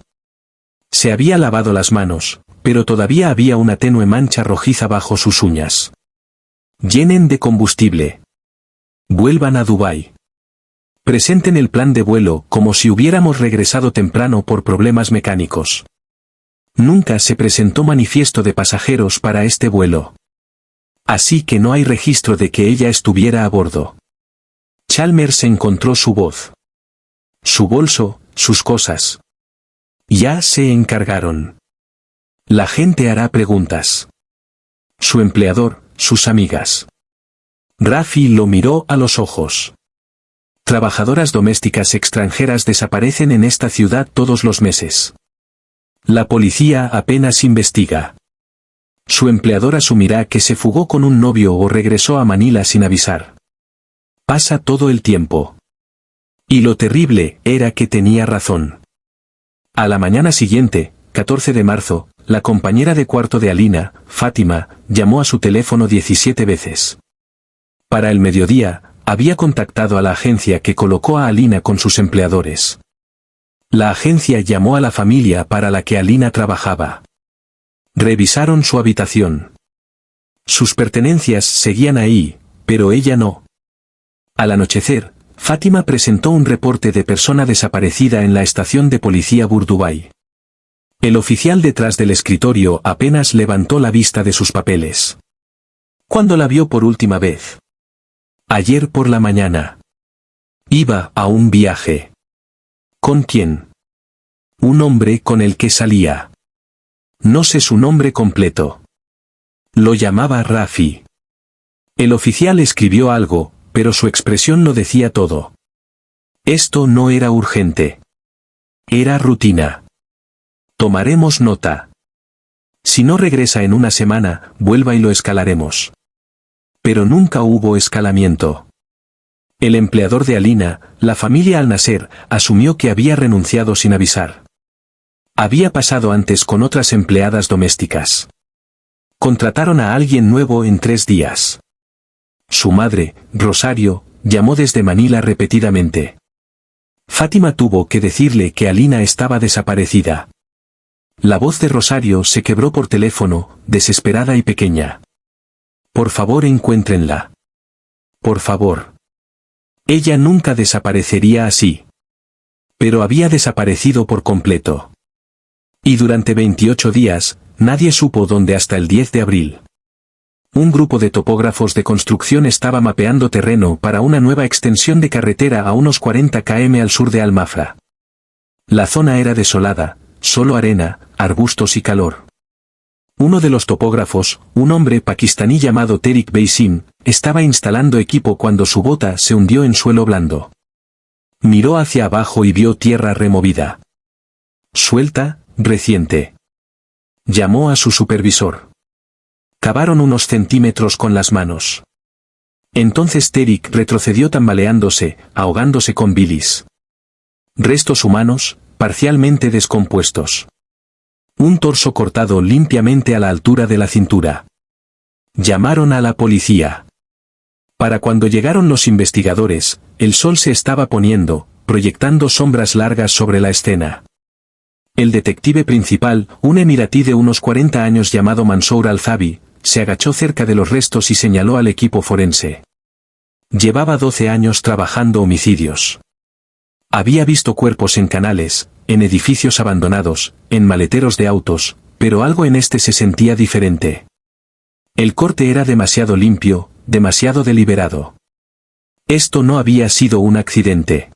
Se había lavado las manos, pero todavía había una tenue mancha rojiza bajo sus uñas. Llenen de combustible. Vuelvan a Dubái. Presenten el plan de vuelo como si hubiéramos regresado temprano por problemas mecánicos. Nunca se presentó manifiesto de pasajeros para este vuelo. Así que no hay registro de que ella estuviera a bordo. Chalmers encontró su voz. Su bolso, sus cosas. Ya se encargaron. La gente hará preguntas. Su empleador, sus amigas. Rafi lo miró a los ojos. Trabajadoras domésticas extranjeras desaparecen en esta ciudad todos los meses. La policía apenas investiga. Su empleador asumirá que se fugó con un novio o regresó a Manila sin avisar. Pasa todo el tiempo. Y lo terrible era que tenía razón. A la mañana siguiente, 14 de marzo, la compañera de cuarto de Alina, Fátima, llamó a su teléfono 17 veces. Para el mediodía, había contactado a la agencia que colocó a Alina con sus empleadores. La agencia llamó a la familia para la que Alina trabajaba. Revisaron su habitación. Sus pertenencias seguían ahí, pero ella no. Al anochecer, Fátima presentó un reporte de persona desaparecida en la estación de policía Burdubay. El oficial detrás del escritorio apenas levantó la vista de sus papeles. ¿Cuándo la vio por última vez? Ayer por la mañana. Iba a un viaje. ¿Con quién? Un hombre con el que salía. No sé su nombre completo. Lo llamaba Rafi. El oficial escribió algo, pero su expresión lo decía todo. Esto no era urgente. Era rutina. Tomaremos nota. Si no regresa en una semana, vuelva y lo escalaremos. Pero nunca hubo escalamiento. El empleador de Alina, la familia Al-Nasser, asumió que había renunciado sin avisar. Había pasado antes con otras empleadas domésticas. Contrataron a alguien nuevo en 3 días. Su madre, Rosario, llamó desde Manila repetidamente. Fátima tuvo que decirle que Alina estaba desaparecida. La voz de Rosario se quebró por teléfono, desesperada y pequeña. Por favor, encuéntrenla. Por favor. Ella nunca desaparecería así. Pero había desaparecido por completo. Y durante 28 días, nadie supo dónde hasta el 10 de abril. Un grupo de topógrafos de construcción estaba mapeando terreno para una nueva extensión de carretera a unos 40 km al sur de Al-Mafra. La zona era desolada, solo arena, arbustos y calor. Uno de los topógrafos, un hombre pakistaní llamado Tariq Beisim, estaba instalando equipo cuando su bota se hundió en suelo blando. Miró hacia abajo y vio tierra removida. Suelta, reciente. Llamó a su supervisor. Cavaron unos centímetros con las manos. Entonces Tariq retrocedió tambaleándose, ahogándose con bilis. Restos humanos, parcialmente descompuestos. Un torso cortado limpiamente a la altura de la cintura. Llamaron a la policía. Para cuando llegaron los investigadores, el sol se estaba poniendo, proyectando sombras largas sobre la escena. El detective principal, un emiratí de unos 40 años llamado Mansour Al-Zabi, se agachó cerca de los restos y señaló al equipo forense. Llevaba 12 años trabajando homicidios. Había visto cuerpos en canales, en edificios abandonados, en maleteros de autos, pero algo en este se sentía diferente. El corte era demasiado limpio, demasiado deliberado. Esto no había sido un accidente.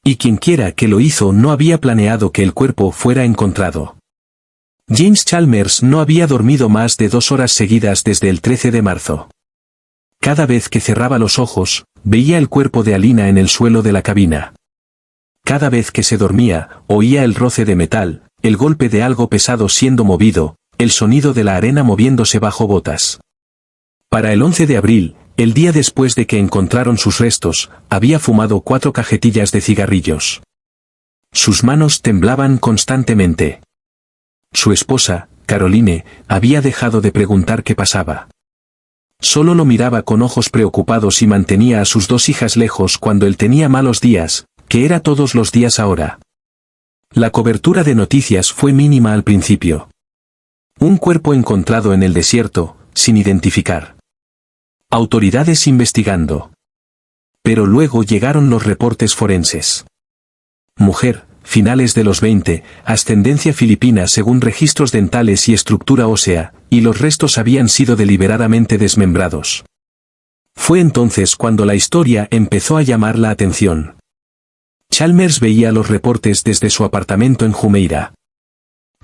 Y quienquiera que lo hizo no había planeado que el cuerpo fuera encontrado. James Chalmers no había dormido más de 2 horas seguidas desde el 13 de marzo. Cada vez que cerraba los ojos, veía el cuerpo de Alina en el suelo de la cabina. Cada vez que se dormía, oía el roce de metal, el golpe de algo pesado siendo movido, el sonido de la arena moviéndose bajo botas. Para el 11 de abril, el día después de que encontraron sus restos, había fumado 4 cajetillas de cigarrillos. Sus manos temblaban constantemente. Su esposa, Caroline, había dejado de preguntar qué pasaba. Solo lo miraba con ojos preocupados y mantenía a sus 2 hijas lejos cuando él tenía malos días, que era todos los días ahora. La cobertura de noticias fue mínima al principio. Un cuerpo encontrado en el desierto, sin identificar. Autoridades investigando. Pero luego llegaron los reportes forenses. Mujer, finales de los 20, ascendencia filipina según registros dentales y estructura ósea, y los restos habían sido deliberadamente desmembrados. Fue entonces cuando la historia empezó a llamar la atención. Chalmers veía los reportes desde su apartamento en Jumeirah.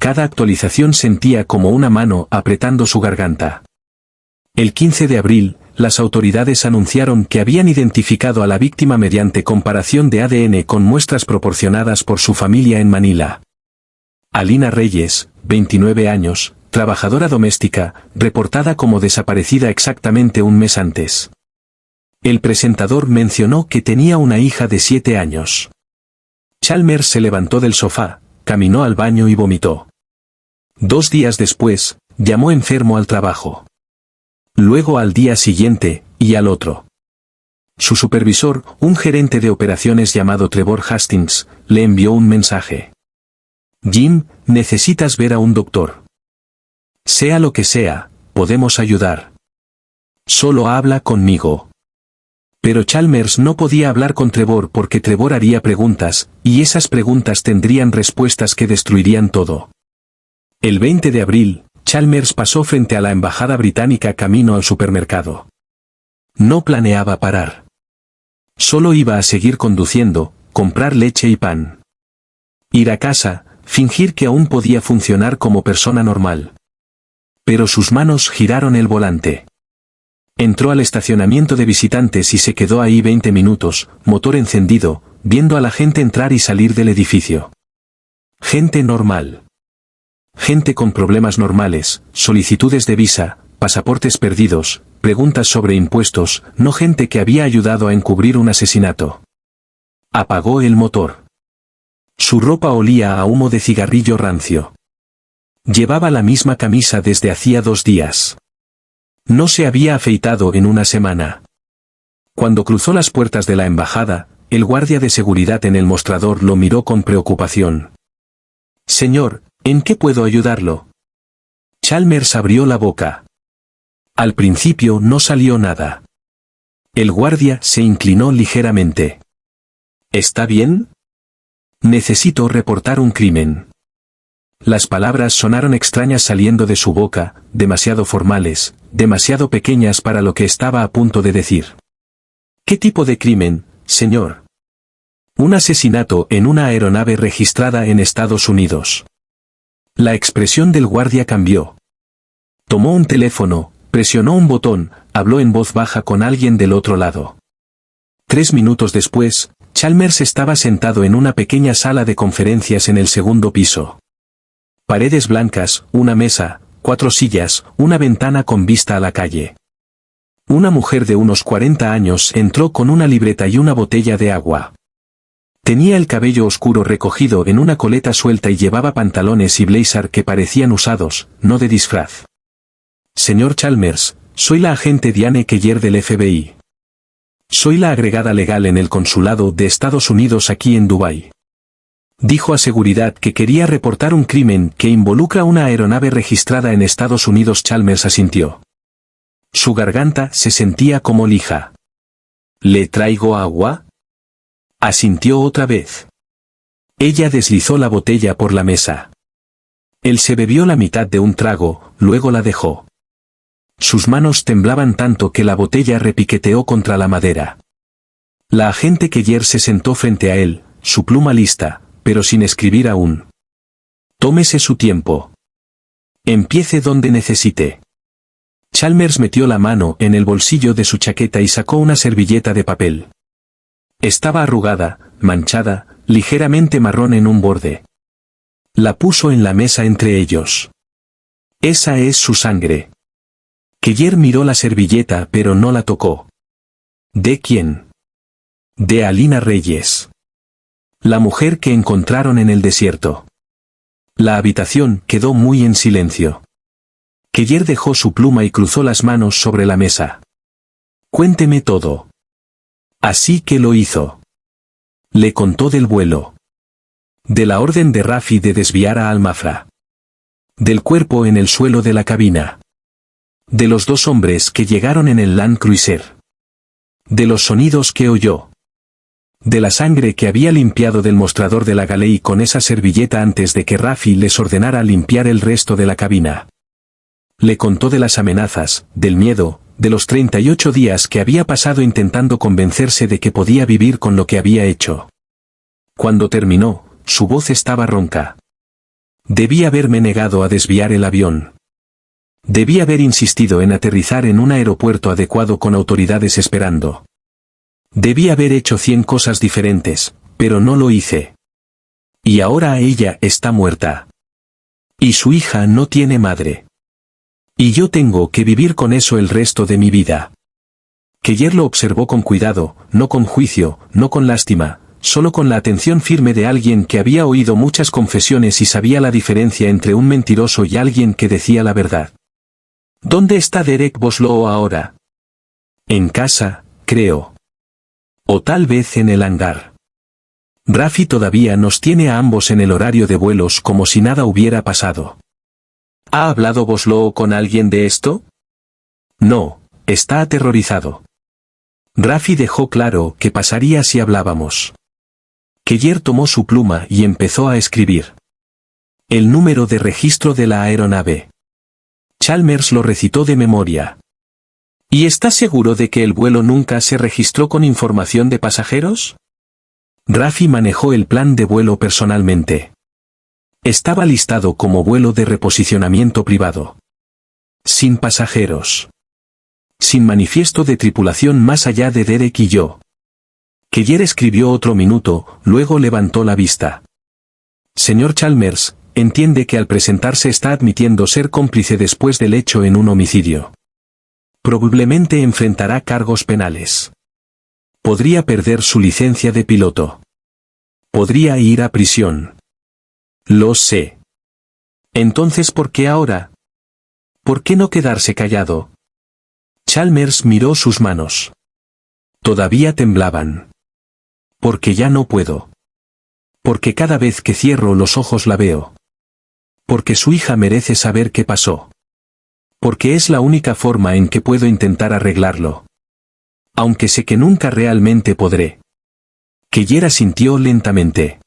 Cada actualización sentía como una mano apretando su garganta. El 15 de abril, las autoridades anunciaron que habían identificado a la víctima mediante comparación de ADN con muestras proporcionadas por su familia en Manila. Alina Reyes, 29 años, trabajadora doméstica, reportada como desaparecida exactamente un mes antes. El presentador mencionó que tenía una hija de 7 años. Chalmers se levantó del sofá, caminó al baño y vomitó. 2 días después, llamó enfermo al trabajo. Luego al día siguiente, y al otro. Su supervisor, un gerente de operaciones llamado Trevor Hastings, le envió un mensaje. Jim, necesitas ver a un doctor. Sea lo que sea, podemos ayudar. Solo habla conmigo. Pero Chalmers no podía hablar con Trevor porque Trevor haría preguntas, y esas preguntas tendrían respuestas que destruirían todo. El 20 de abril, Chalmers pasó frente a la embajada británica camino al supermercado. No planeaba parar. Solo iba a seguir conduciendo, comprar leche y pan. Ir a casa, fingir que aún podía funcionar como persona normal. Pero sus manos giraron el volante. Entró al estacionamiento de visitantes y se quedó ahí 20 minutos, motor encendido, viendo a la gente entrar y salir del edificio. Gente normal. Gente con problemas normales, solicitudes de visa, pasaportes perdidos, preguntas sobre impuestos, no gente que había ayudado a encubrir un asesinato. Apagó el motor. Su ropa olía a humo de cigarrillo rancio. Llevaba la misma camisa desde hacía 2 días. No se había afeitado en una semana. Cuando cruzó las puertas de la embajada, el guardia de seguridad en el mostrador lo miró con preocupación. Señor, ¿en qué puedo ayudarlo? Chalmers abrió la boca. Al principio no salió nada. El guardia se inclinó ligeramente. ¿Está bien? Necesito reportar un crimen. Las palabras sonaron extrañas saliendo de su boca, demasiado formales, demasiado pequeñas para lo que estaba a punto de decir. ¿Qué tipo de crimen, señor? Un asesinato en una aeronave registrada en Estados Unidos. La expresión del guardia cambió. Tomó un teléfono, presionó un botón, habló en voz baja con alguien del otro lado. 3 minutos después, Chalmers estaba sentado en una pequeña sala de conferencias en el segundo piso. Paredes blancas, una mesa, 4 sillas, una ventana con vista a la calle. Una mujer de unos 40 años entró con una libreta y una botella de agua. Tenía el cabello oscuro recogido en una coleta suelta y llevaba pantalones y blazer que parecían usados, no de disfraz. Señor Chalmers, soy la agente Diane Keller del FBI. Soy la agregada legal en el consulado de Estados Unidos aquí en Dubái. Dijo a seguridad que quería reportar un crimen que involucra una aeronave registrada en Estados Unidos. Chalmers asintió. Su garganta se sentía como lija. ¿Le traigo agua? Asintió otra vez. Ella deslizó la botella por la mesa. Él se bebió la mitad de un trago, luego la dejó. Sus manos temblaban tanto que la botella repiqueteó contra la madera. La agente Keller se sentó frente a él, su pluma lista, pero sin escribir aún. Tómese su tiempo. Empiece donde necesite. Chalmers metió la mano en el bolsillo de su chaqueta y sacó una servilleta de papel. Estaba arrugada, manchada, ligeramente marrón en un borde. La puso en la mesa entre ellos. Esa es su sangre. Keller miró la servilleta pero no la tocó. ¿De quién? De Alina Reyes. La mujer que encontraron en el desierto. La habitación quedó muy en silencio. Keller dejó su pluma y cruzó las manos sobre la mesa. Cuénteme todo. Así que lo hizo. Le contó del vuelo. De la orden de Rafi de desviar a Al-Mafra. Del cuerpo en el suelo de la cabina. De los 2 hombres que llegaron en el Land Cruiser. De los sonidos que oyó. De la sangre que había limpiado del mostrador de la Galei con esa servilleta antes de que Rafi les ordenara limpiar el resto de la cabina. Le contó de las amenazas, del miedo, de los 38 días que había pasado intentando convencerse de que podía vivir con lo que había hecho. Cuando terminó, su voz estaba ronca. Debí haberme negado a desviar el avión. Debí haber insistido en aterrizar en un aeropuerto adecuado con autoridades esperando. Debí haber hecho 100 cosas diferentes, pero no lo hice. Y ahora ella está muerta. Y su hija no tiene madre. Y yo tengo que vivir con eso el resto de mi vida. Keller lo observó con cuidado, no con juicio, no con lástima, solo con la atención firme de alguien que había oído muchas confesiones y sabía la diferencia entre un mentiroso y alguien que decía la verdad. ¿Dónde está Derek Boslow ahora? En casa, creo. O tal vez en el hangar. Rafi todavía nos tiene a ambos en el horario de vuelos como si nada hubiera pasado. ¿Ha hablado Boslow con alguien de esto? No, está aterrorizado. Rafi dejó claro qué pasaría si hablábamos. Keller tomó su pluma y empezó a escribir. El número de registro de la aeronave. Chalmers lo recitó de memoria. ¿Y está seguro de que el vuelo nunca se registró con información de pasajeros? Rafi manejó el plan de vuelo personalmente. Estaba listado como vuelo de reposicionamiento privado. Sin pasajeros. Sin manifiesto de tripulación más allá de Derek y yo. Keller escribió otro minuto, luego levantó la vista. Señor Chalmers, entiende que al presentarse está admitiendo ser cómplice después del hecho en un homicidio. Probablemente enfrentará cargos penales. Podría perder su licencia de piloto. Podría ir a prisión. Lo sé. Entonces, ¿por qué ahora? ¿Por qué no quedarse callado? Chalmers miró sus manos. Todavía temblaban. Porque ya no puedo. Porque cada vez que cierro los ojos la veo. Porque su hija merece saber qué pasó. Porque es la única forma en que puedo intentar arreglarlo. Aunque sé que nunca realmente podré. Keller asintió lentamente.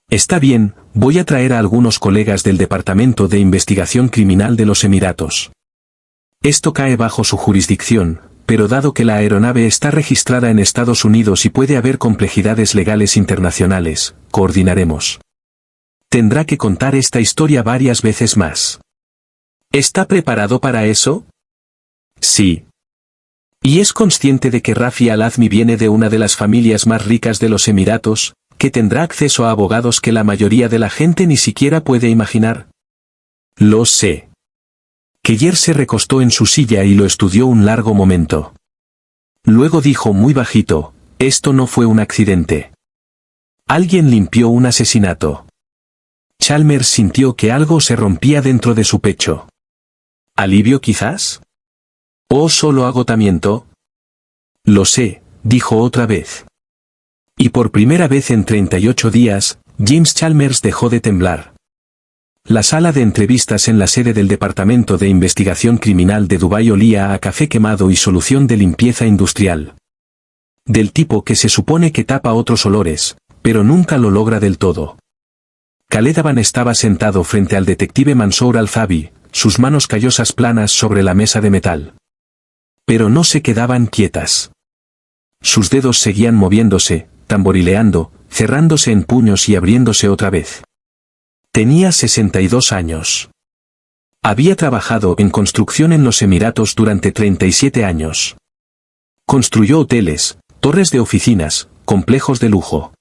Está bien, voy a traer a algunos colegas del Departamento de Investigación Criminal de los Emiratos. Esto cae bajo su jurisdicción, pero dado que la aeronave está registrada en Estados Unidos y puede haber complejidades legales internacionales, coordinaremos. Tendrá que contar esta historia varias veces más. ¿Está preparado para eso? Sí. ¿Y es consciente de que Rafi Al-Azmi viene de una de las familias más ricas de los Emiratos, que tendrá acceso a abogados que la mayoría de la gente ni siquiera puede imaginar? Lo sé. Keyer se recostó en su silla y lo estudió un largo momento. Luego dijo muy bajito, esto no fue un accidente. Alguien limpió un asesinato. Chalmers sintió que algo se rompía dentro de su pecho. ¿Alivio quizás? ¿O solo agotamiento? Lo sé, dijo otra vez. Y por primera vez en 38 días, James Chalmers dejó de temblar. La sala de entrevistas en la sede del Departamento de Investigación Criminal de Dubái olía a café quemado y solución de limpieza industrial. Del tipo que se supone que tapa otros olores, pero nunca lo logra del todo. Khaled Aban estaba sentado frente al detective Mansour Al-Zabi, sus manos callosas planas sobre la mesa de metal. Pero no se quedaban quietas. Sus dedos seguían moviéndose, tamborileando, cerrándose en puños y abriéndose otra vez. Tenía 62 años. Había trabajado en construcción en los Emiratos durante 37 años. Construyó hoteles, torres de oficinas, complejos de lujo.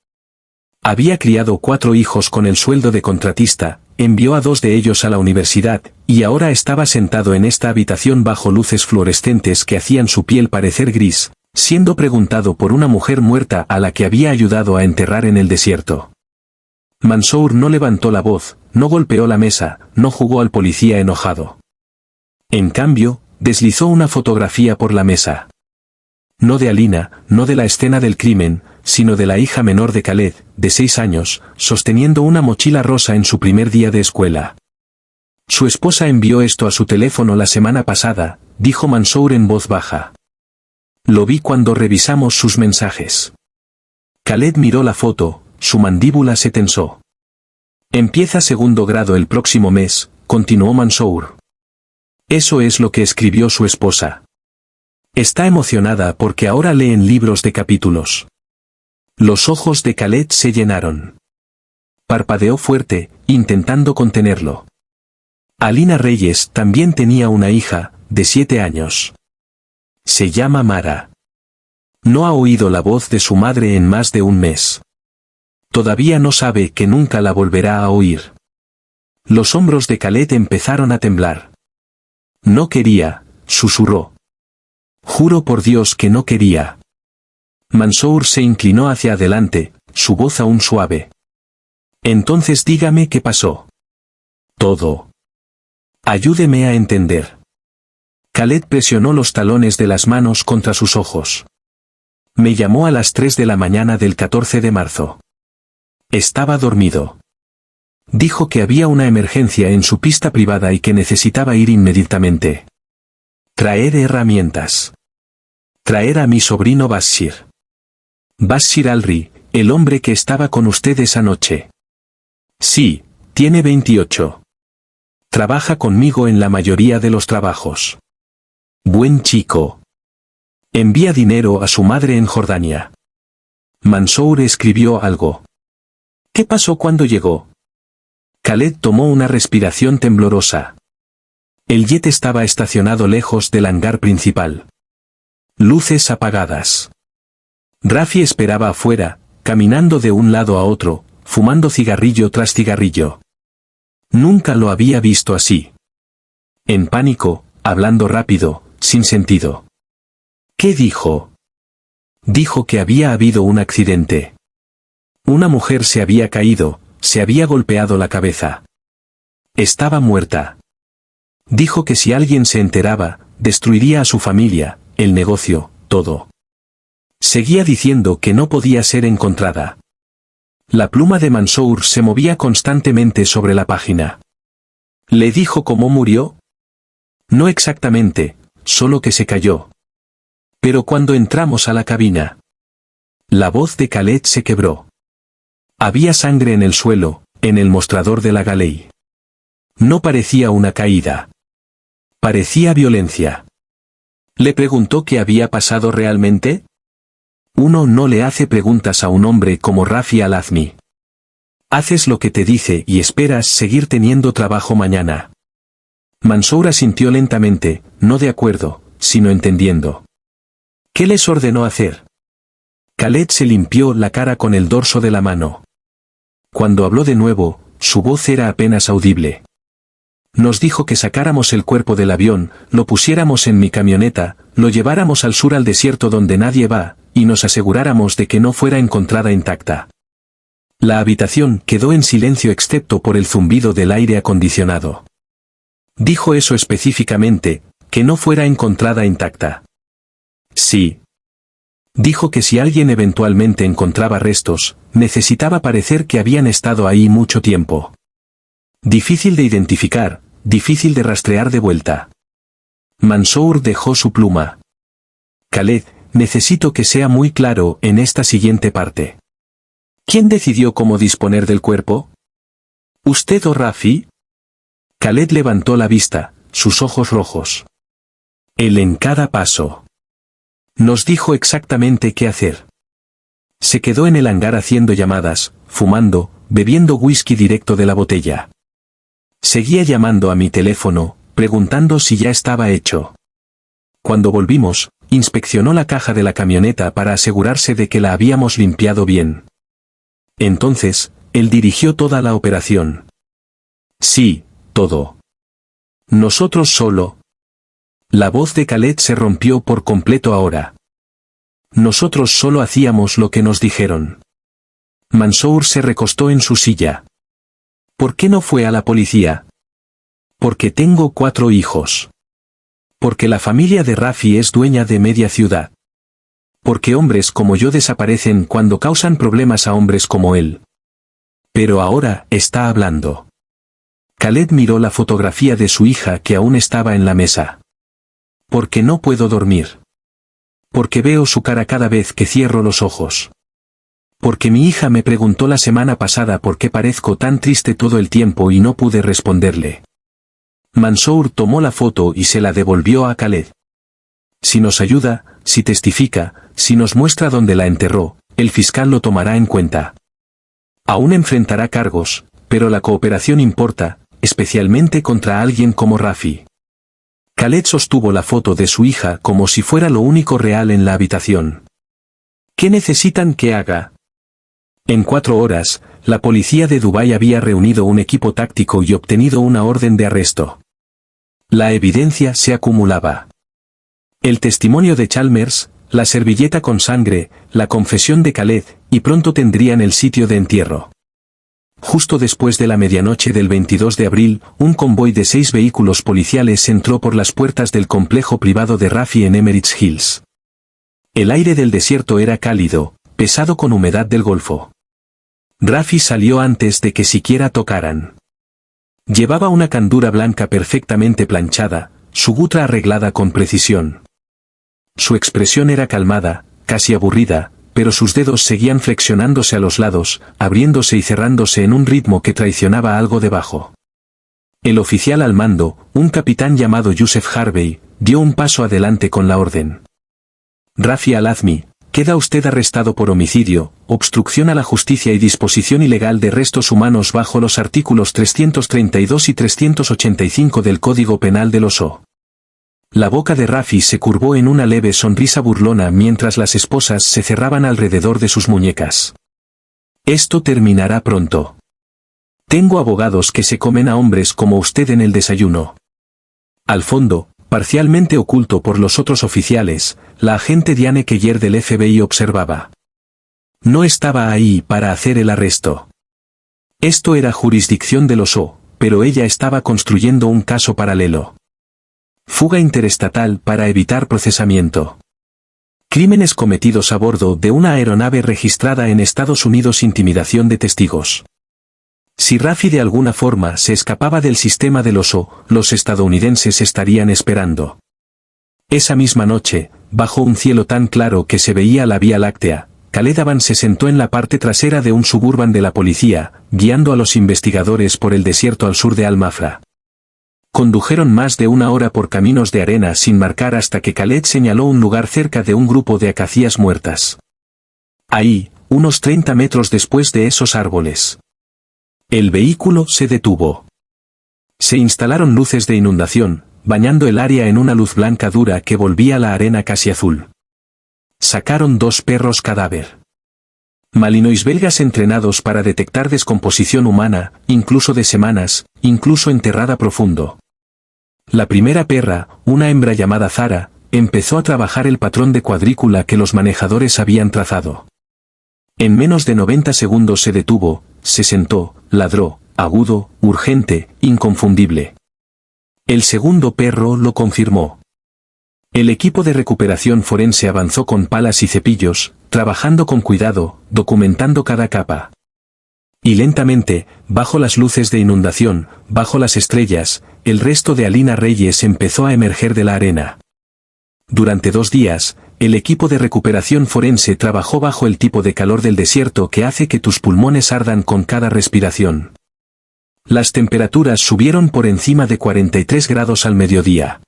Había criado 4 hijos con el sueldo de contratista, envió a 2 de ellos a la universidad, y ahora estaba sentado en esta habitación bajo luces fluorescentes que hacían su piel parecer gris, siendo preguntado por una mujer muerta a la que había ayudado a enterrar en el desierto. Mansour no levantó la voz, no golpeó la mesa, no jugó al policía enojado. En cambio, deslizó una fotografía por la mesa. No de Alina, no de la escena del crimen, sino de la hija menor de Khaled, de 6 años, sosteniendo una mochila rosa en su primer día de escuela. Su esposa envió esto a su teléfono la semana pasada, dijo Mansour en voz baja. Lo vi cuando revisamos sus mensajes. Khaled miró la foto, su mandíbula se tensó. Empieza segundo grado el próximo mes, continuó Mansour. Eso es lo que escribió su esposa. Está emocionada porque ahora leen libros de capítulos. Los ojos de Khaled se llenaron. Parpadeó fuerte, intentando contenerlo. Alina Reyes también tenía una hija, de 7 años. Se llama Mara. No ha oído la voz de su madre en más de un mes. Todavía no sabe que nunca la volverá a oír. Los hombros de Khaled empezaron a temblar. No quería, susurró. Juro por Dios que no quería. Mansour se inclinó hacia adelante, su voz aún suave. Entonces dígame qué pasó. Todo. Ayúdeme a entender. Khaled presionó los talones de las manos contra sus ojos. Me llamó a las 3 de la mañana del 14 de marzo. Estaba dormido. Dijo que había una emergencia en su pista privada y que necesitaba ir inmediatamente. Traer herramientas. Traer a mi sobrino Bashir. Bashir Al-Ri, el hombre que estaba con usted esa noche. Sí, tiene 28. Trabaja conmigo en la mayoría de los trabajos. Buen chico. Envía dinero a su madre en Jordania. Mansour escribió algo. ¿Qué pasó cuando llegó? Khaled tomó una respiración temblorosa. El jet estaba estacionado lejos del hangar principal. Luces apagadas. Rafi esperaba afuera, caminando de un lado a otro, fumando cigarrillo tras cigarrillo. Nunca lo había visto así. En pánico, hablando rápido, sin sentido. ¿Qué dijo? Dijo que había habido un accidente. Una mujer se había caído, se había golpeado la cabeza. Estaba muerta. Dijo que si alguien se enteraba, destruiría a su familia, el negocio, todo. Seguía diciendo que no podía ser encontrada. La pluma de Mansour se movía constantemente sobre la página. ¿Le dijo cómo murió? No exactamente, solo que se cayó. Pero cuando entramos a la cabina, la voz de Khaled se quebró. Había sangre en el suelo, en el mostrador de la Galei. No parecía una caída. Parecía violencia. ¿Le preguntó qué había pasado realmente? Uno no le hace preguntas a un hombre como Rafi Al-Azmi. Haces lo que te dice y esperas seguir teniendo trabajo mañana. Mansour asintió lentamente, no de acuerdo, sino entendiendo. ¿Qué les ordenó hacer? Khaled se limpió la cara con el dorso de la mano. Cuando habló de nuevo, su voz era apenas audible. Nos dijo que sacáramos el cuerpo del avión, lo pusiéramos en mi camioneta, lo lleváramos al sur al desierto donde nadie va, y nos aseguráramos de que no fuera encontrada intacta. La habitación quedó en silencio excepto por el zumbido del aire acondicionado. Dijo eso específicamente, que no fuera encontrada intacta. Sí. Dijo que si alguien eventualmente encontraba restos, necesitaba parecer que habían estado ahí mucho tiempo. Difícil de identificar, difícil de rastrear de vuelta. Mansour dejó su pluma. Khaled, necesito que sea muy claro en esta siguiente parte. ¿Quién decidió cómo disponer del cuerpo? ¿Usted o Rafi? Khaled levantó la vista, sus ojos rojos. Él en cada paso. Nos dijo exactamente qué hacer. Se quedó en el hangar haciendo llamadas, fumando, bebiendo whisky directo de la botella. Seguía llamando a mi teléfono, preguntando si ya estaba hecho. Cuando volvimos, inspeccionó la caja de la camioneta para asegurarse de que la habíamos limpiado bien. Entonces, él dirigió toda la operación. Sí, todo. Nosotros solo. La voz de Khaled se rompió por completo ahora. Nosotros solo hacíamos lo que nos dijeron. Mansour se recostó en su silla. ¿Por qué no fue a la policía? Porque tengo 4 hijos. Porque la familia de Rafi es dueña de media ciudad. Porque hombres como yo desaparecen cuando causan problemas a hombres como él. Pero ahora está hablando. Khaled miró la fotografía de su hija que aún estaba en la mesa. Porque no puedo dormir. Porque veo su cara cada vez que cierro los ojos. Porque mi hija me preguntó la semana pasada por qué parezco tan triste todo el tiempo y no pude responderle. Mansour tomó la foto y se la devolvió a Khaled. Si nos ayuda, si testifica, si nos muestra dónde la enterró, el fiscal lo tomará en cuenta. Aún enfrentará cargos, pero la cooperación importa, especialmente contra alguien como Rafi. Khaled sostuvo la foto de su hija como si fuera lo único real en la habitación. ¿Qué necesitan que haga? En 4 horas, la policía de Dubái había reunido un equipo táctico y obtenido una orden de arresto. La evidencia se acumulaba. El testimonio de Chalmers, la servilleta con sangre, la confesión de Khaled, y pronto tendrían el sitio de entierro. Justo después de la medianoche del 22 de abril, un convoy de 6 vehículos policiales entró por las puertas del complejo privado de Rafi en Emirates Hills. El aire del desierto era cálido, pesado con humedad del Golfo. Rafi salió antes de que siquiera tocaran. Llevaba una candura blanca perfectamente planchada, su gutra arreglada con precisión. Su expresión era calmada, casi aburrida, pero sus dedos seguían flexionándose a los lados, abriéndose y cerrándose en un ritmo que traicionaba algo debajo. El oficial al mando, un capitán llamado Yusef Harvey, dio un paso adelante con la orden. Rafi Al-Azmi, queda usted arrestado por homicidio, obstrucción a la justicia y disposición ilegal de restos humanos bajo los artículos 332 y 385 del Código Penal del OSO. La boca de Rafi se curvó en una leve sonrisa burlona mientras las esposas se cerraban alrededor de sus muñecas. Esto terminará pronto. Tengo abogados que se comen a hombres como usted en el desayuno. Al fondo, parcialmente oculto por los otros oficiales, la agente Diane Keller del FBI observaba. No estaba ahí para hacer el arresto. Esto era jurisdicción del OSO, pero ella estaba construyendo un caso paralelo. Fuga interestatal para evitar procesamiento. Crímenes cometidos a bordo de una aeronave registrada en Estados Unidos. Intimidación de testigos. Si Rafi de alguna forma se escapaba del sistema del OSO, los estadounidenses estarían esperando. Esa misma noche, bajo un cielo tan claro que se veía la Vía Láctea, Khaled Aban se sentó en la parte trasera de un suburban de la policía, guiando a los investigadores por el desierto al sur de Al-Mafra. Condujeron más de 1 hora por caminos de arena sin marcar hasta que Khaled señaló un lugar cerca de un grupo de acacias muertas. Ahí, unos 30 metros después de esos árboles. El vehículo se detuvo. Se instalaron luces de inundación, bañando el área en una luz blanca dura que volvía la arena casi azul. Sacaron 2 perros cadáver. Malinois belgas entrenados para detectar descomposición humana, incluso de semanas, incluso enterrada profundo. La primera perra, una hembra llamada Zara, empezó a trabajar el patrón de cuadrícula que los manejadores habían trazado. En menos de 90 segundos se detuvo, se sentó, ladró, agudo, urgente, inconfundible. El segundo perro lo confirmó. El equipo de recuperación forense avanzó con palas y cepillos, trabajando con cuidado, documentando cada capa. Y lentamente, bajo las luces de inundación, bajo las estrellas, el resto de Alina Reyes empezó a emerger de la arena. Durante 2 días, el equipo de recuperación forense trabajó bajo el tipo de calor del desierto que hace que tus pulmones ardan con cada respiración. Las temperaturas subieron por encima de 43 grados al mediodía.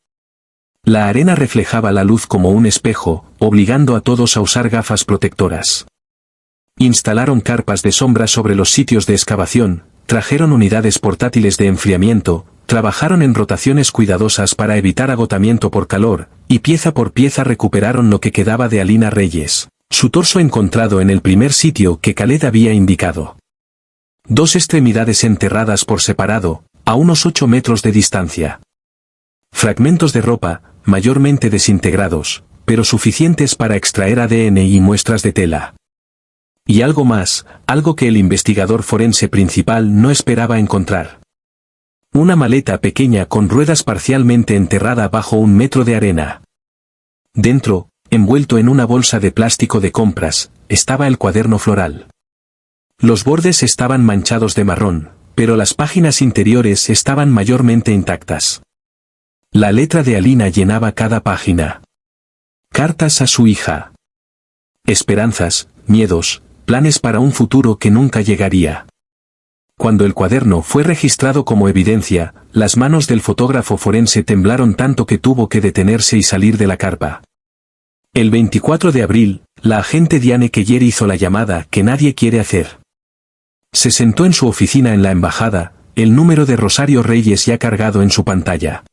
La arena reflejaba la luz como un espejo, obligando a todos a usar gafas protectoras. Instalaron carpas de sombra sobre los sitios de excavación, trajeron unidades portátiles de enfriamiento, trabajaron en rotaciones cuidadosas para evitar agotamiento por calor, y pieza por pieza recuperaron lo que quedaba de Alina Reyes, su torso encontrado en el primer sitio que Khaled había indicado. 2 extremidades enterradas por separado, a unos 8 metros de distancia. Fragmentos de ropa, mayormente desintegrados, pero suficientes para extraer ADN y muestras de tela. Y algo más, algo que el investigador forense principal no esperaba encontrar. Una maleta pequeña con ruedas parcialmente enterrada bajo 1 metro de arena. Dentro, envuelto en una bolsa de plástico de compras, estaba el cuaderno floral. Los bordes estaban manchados de marrón, pero las páginas interiores estaban mayormente intactas. La letra de Alina llenaba cada página. Cartas a su hija. Esperanzas, miedos, planes para un futuro que nunca llegaría. Cuando el cuaderno fue registrado como evidencia, las manos del fotógrafo forense temblaron tanto que tuvo que detenerse y salir de la carpa. El 24 de abril, la agente Diane Keller hizo la llamada que nadie quiere hacer. Se sentó en su oficina en la embajada, el número de Rosario Reyes ya cargado en su pantalla.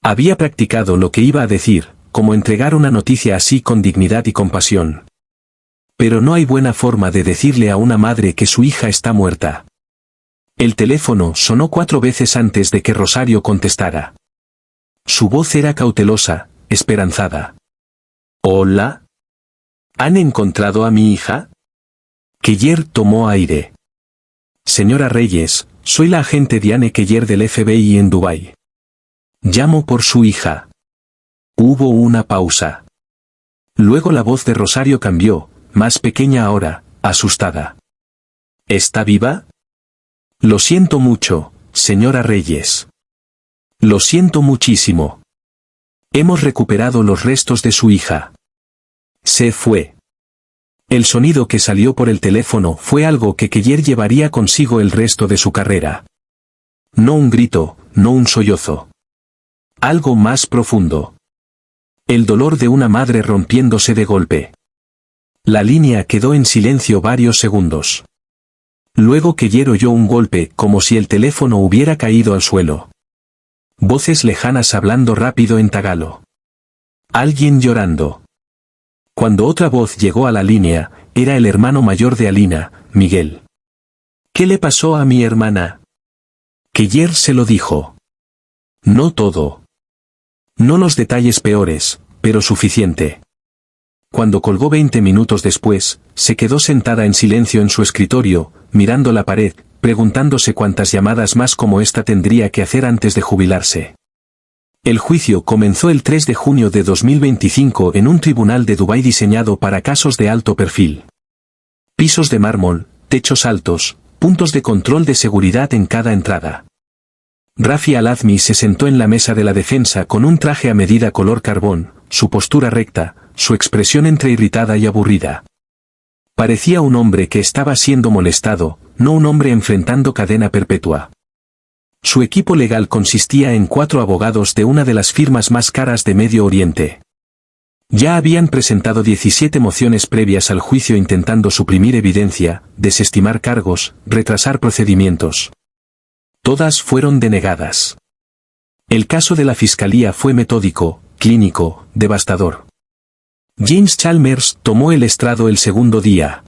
Había practicado lo que iba a decir, como entregar una noticia así con dignidad y compasión. Pero no hay buena forma de decirle a una madre que su hija está muerta. El teléfono sonó 4 veces antes de que Rosario contestara. Su voz era cautelosa, esperanzada. ¿Hola? ¿Han encontrado a mi hija? Keller tomó aire. Señora Reyes, soy la agente Diane Keller del FBI en Dubái. Llamo por su hija. Hubo una pausa. Luego la voz de Rosario cambió, más pequeña ahora, asustada. ¿Está viva? Lo siento mucho, señora Reyes. Lo siento muchísimo. Hemos recuperado los restos de su hija. Se fue. El sonido que salió por el teléfono fue algo que Keller llevaría consigo el resto de su carrera. No un grito, no un sollozo. Algo más profundo. El dolor de una madre rompiéndose de golpe. La línea quedó en silencio varios segundos. Luego Keller oyó un golpe como si el teléfono hubiera caído al suelo. Voces lejanas hablando rápido en tagalo. Alguien llorando. Cuando otra voz llegó a la línea, era el hermano mayor de Alina, Miguel. ¿Qué le pasó a mi hermana? Keller se lo dijo. No todo. No los detalles peores, pero suficiente. Cuando colgó 20 minutos después, se quedó sentada en silencio en su escritorio, mirando la pared, preguntándose cuántas llamadas más como esta tendría que hacer antes de jubilarse. El juicio comenzó el 3 de junio de 2025 en un tribunal de Dubái diseñado para casos de alto perfil. Pisos de mármol, techos altos, puntos de control de seguridad en cada entrada. Rafi Al-Azmi se sentó en la mesa de la defensa con un traje a medida color carbón, su postura recta, su expresión entre irritada y aburrida. Parecía un hombre que estaba siendo molestado, no un hombre enfrentando cadena perpetua. Su equipo legal consistía en 4 abogados de una de las firmas más caras de Medio Oriente. Ya habían presentado 17 mociones previas al juicio intentando suprimir evidencia, desestimar cargos, retrasar procedimientos. Todas fueron denegadas. El caso de la fiscalía fue metódico, clínico, devastador. James Chalmers tomó el estrado el segundo día.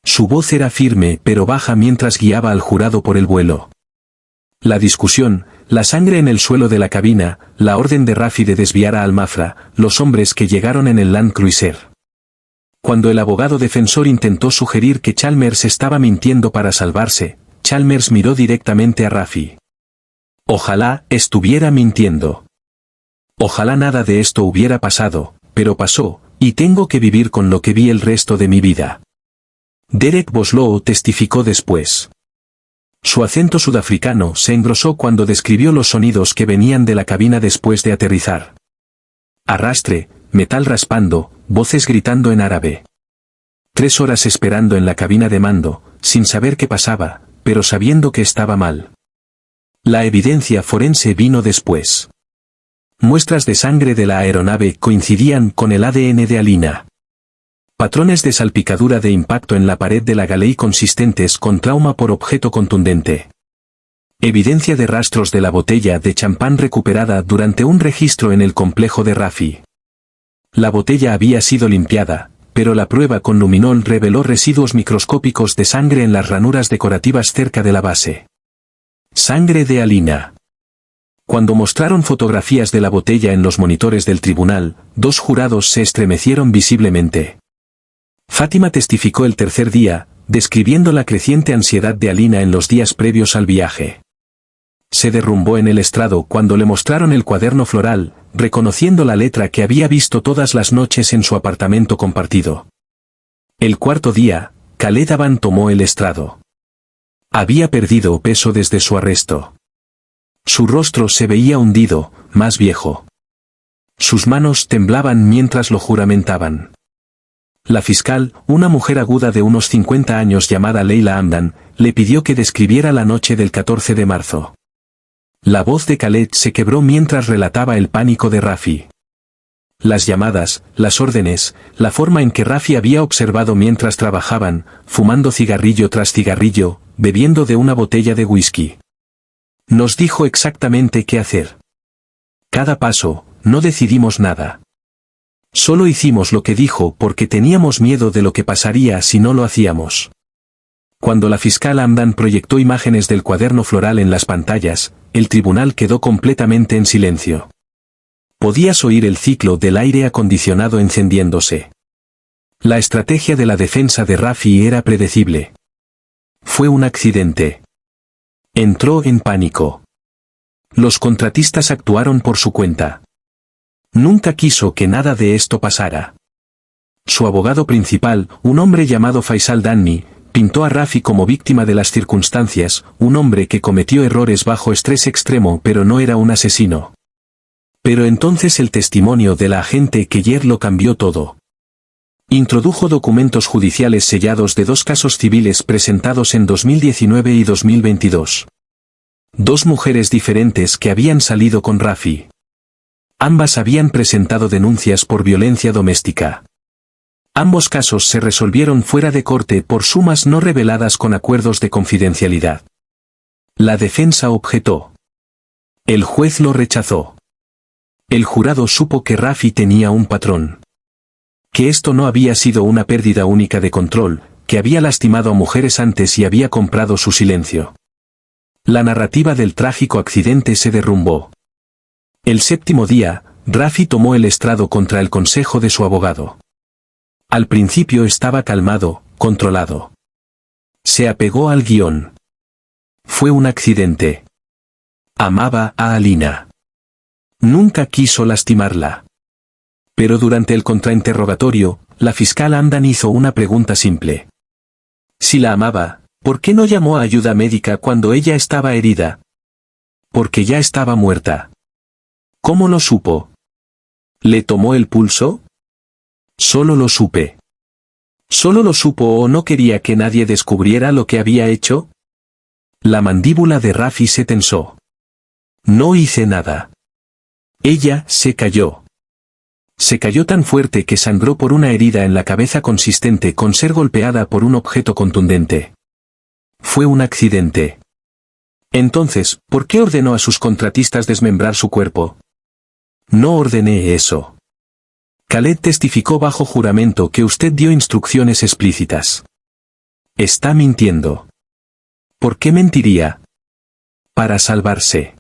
Su voz era firme pero baja mientras guiaba al jurado por el vuelo. La discusión, la sangre en el suelo de la cabina, la orden de Raffi de desviar a Al-Mafra, los hombres que llegaron en el Land Cruiser. Cuando el abogado defensor intentó sugerir que Chalmers estaba mintiendo para salvarse, Chalmers miró directamente a Raffi. Ojalá estuviera mintiendo. Ojalá nada de esto hubiera pasado, pero pasó, y tengo que vivir con lo que vi el resto de mi vida. Derek Boslow testificó después. Su acento sudafricano se engrosó cuando describió los sonidos que venían de la cabina después de aterrizar. Arrastre, metal raspando, voces gritando en árabe. 3 horas esperando en la cabina de mando, sin saber qué pasaba, pero sabiendo que estaba mal. La evidencia forense vino después. Muestras de sangre de la aeronave coincidían con el ADN de Alina. Patrones de salpicadura de impacto en la pared de la Galley consistentes con trauma por objeto contundente. Evidencia de rastros de la botella de champán recuperada durante un registro en el complejo de Raffi. La botella había sido limpiada, pero la prueba con luminol reveló residuos microscópicos de sangre en las ranuras decorativas cerca de la base. Sangre de Alina. Cuando mostraron fotografías de la botella en los monitores del tribunal, 2 jurados se estremecieron visiblemente. Fátima testificó el tercer día, describiendo la creciente ansiedad de Alina en los días previos al viaje. Se derrumbó en el estrado cuando le mostraron el cuaderno floral, reconociendo la letra que había visto todas las noches en su apartamento compartido. El cuarto día, Khaled Aban tomó el estrado. Había perdido peso desde su arresto. Su rostro se veía hundido, más viejo. Sus manos temblaban mientras lo juramentaban. La fiscal, una mujer aguda de unos 50 años llamada Leila Hamdan, le pidió que describiera la noche del 14 de marzo. La voz de Khaled se quebró mientras relataba el pánico de Raffi. Las llamadas, las órdenes, la forma en que Raffi había observado mientras trabajaban, fumando cigarrillo tras cigarrillo, bebiendo de una botella de whisky. Nos dijo exactamente qué hacer. Cada paso, no decidimos nada. Solo hicimos lo que dijo porque teníamos miedo de lo que pasaría si no lo hacíamos. Cuando la fiscal Hamdan proyectó imágenes del cuaderno floral en las pantallas, el tribunal quedó completamente en silencio. Podías oír el ciclo del aire acondicionado encendiéndose. La estrategia de la defensa de Raffi era predecible. Fue un accidente. Entró en pánico. Los contratistas actuaron por su cuenta. Nunca quiso que nada de esto pasara. Su abogado principal, un hombre llamado Faisal Danni, pintó a Raffi como víctima de las circunstancias, un hombre que cometió errores bajo estrés extremo pero no era un asesino. Pero entonces el testimonio de la agente Keller lo cambió todo. Introdujo documentos judiciales sellados de 2 casos civiles presentados en 2019 y 2022. 2 mujeres diferentes que habían salido con Raffi. Ambas habían presentado denuncias por violencia doméstica. Ambos casos se resolvieron fuera de corte por sumas no reveladas con acuerdos de confidencialidad. La defensa objetó. El juez lo rechazó. El jurado supo que Raffi tenía un patrón. Que esto no había sido una pérdida única de control, que había lastimado a mujeres antes y había comprado su silencio. La narrativa del trágico accidente se derrumbó. El 7º día, Raffi tomó el estrado contra el consejo de su abogado. Al principio estaba calmado, controlado. Se apegó al guión. Fue un accidente. Amaba a Alina. Nunca quiso lastimarla. Pero durante el contrainterrogatorio, la fiscal Hamdan hizo una pregunta simple. Si la amaba, ¿por qué no llamó a ayuda médica cuando ella estaba herida? Porque ya estaba muerta. ¿Cómo lo supo? ¿Le tomó el pulso? Solo lo supe. ¿Solo lo supo o no quería que nadie descubriera lo que había hecho? La mandíbula de Raffi se tensó. No hice nada. Ella se cayó. Se cayó tan fuerte que sangró por una herida en la cabeza consistente con ser golpeada por un objeto contundente. Fue un accidente. Entonces, ¿por qué ordenó a sus contratistas desmembrar su cuerpo? No ordené eso. Khaled testificó bajo juramento que usted dio instrucciones explícitas. Está mintiendo. ¿Por qué mentiría? Para salvarse.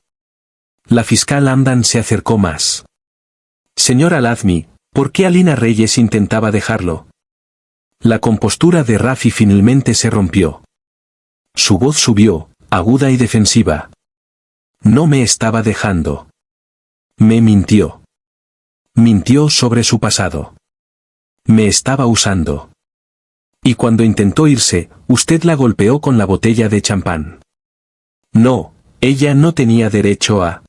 La fiscal Hamdan se acercó más. Señor Al-Azmi, ¿por qué Alina Reyes intentaba dejarlo? La compostura de Rafi finalmente se rompió. Su voz subió, aguda y defensiva. No me estaba dejando. Me mintió. Mintió sobre su pasado. Me estaba usando. Y cuando intentó irse, usted la golpeó con la botella de champán. No, ella no tenía derecho a...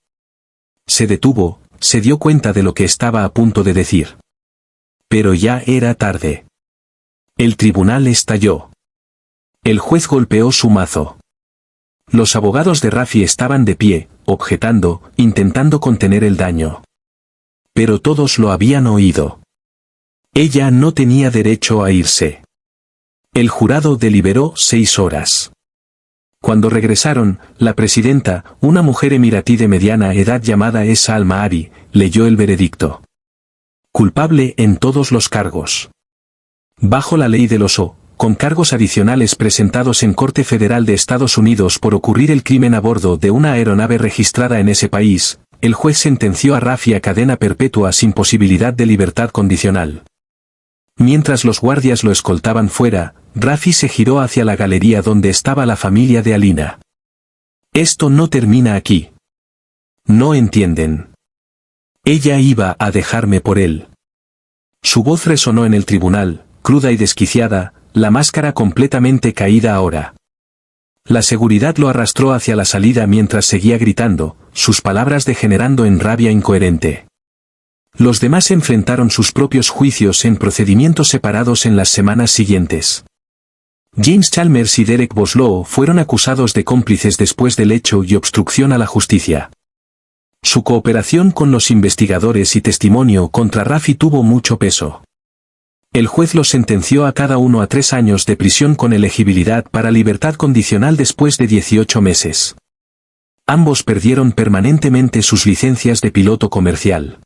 Se detuvo, se dio cuenta de lo que estaba a punto de decir. Pero ya era tarde. El tribunal estalló. El juez golpeó su mazo. Los abogados de Rafi estaban de pie, objetando, intentando contener el daño. Pero todos lo habían oído. Ella no tenía derecho a irse. El jurado deliberó 6 horas. Cuando regresaron, la presidenta, una mujer emiratí de mediana edad llamada Esa Al-Mahari, leyó el veredicto. Culpable en todos los cargos. Bajo la ley del oso, con cargos adicionales presentados en Corte Federal de Estados Unidos por ocurrir el crimen a bordo de una aeronave registrada en ese país, el juez sentenció a Rafi a cadena perpetua sin posibilidad de libertad condicional. Mientras los guardias lo escoltaban fuera, Rafi se giró hacia la galería donde estaba la familia de Alina. Esto no termina aquí. No entienden. Ella iba a dejarme por él. Su voz resonó en el tribunal, cruda y desquiciada, la máscara completamente caída ahora. La seguridad lo arrastró hacia la salida mientras seguía gritando, sus palabras degenerando en rabia incoherente. Los demás enfrentaron sus propios juicios en procedimientos separados en las semanas siguientes. James Chalmers y Derek Boslow fueron acusados de cómplices después del hecho y obstrucción a la justicia. Su cooperación con los investigadores y testimonio contra Rafi tuvo mucho peso. El juez los sentenció a cada uno a 3 años de prisión con elegibilidad para libertad condicional después de 18 meses. Ambos perdieron permanentemente sus licencias de piloto comercial.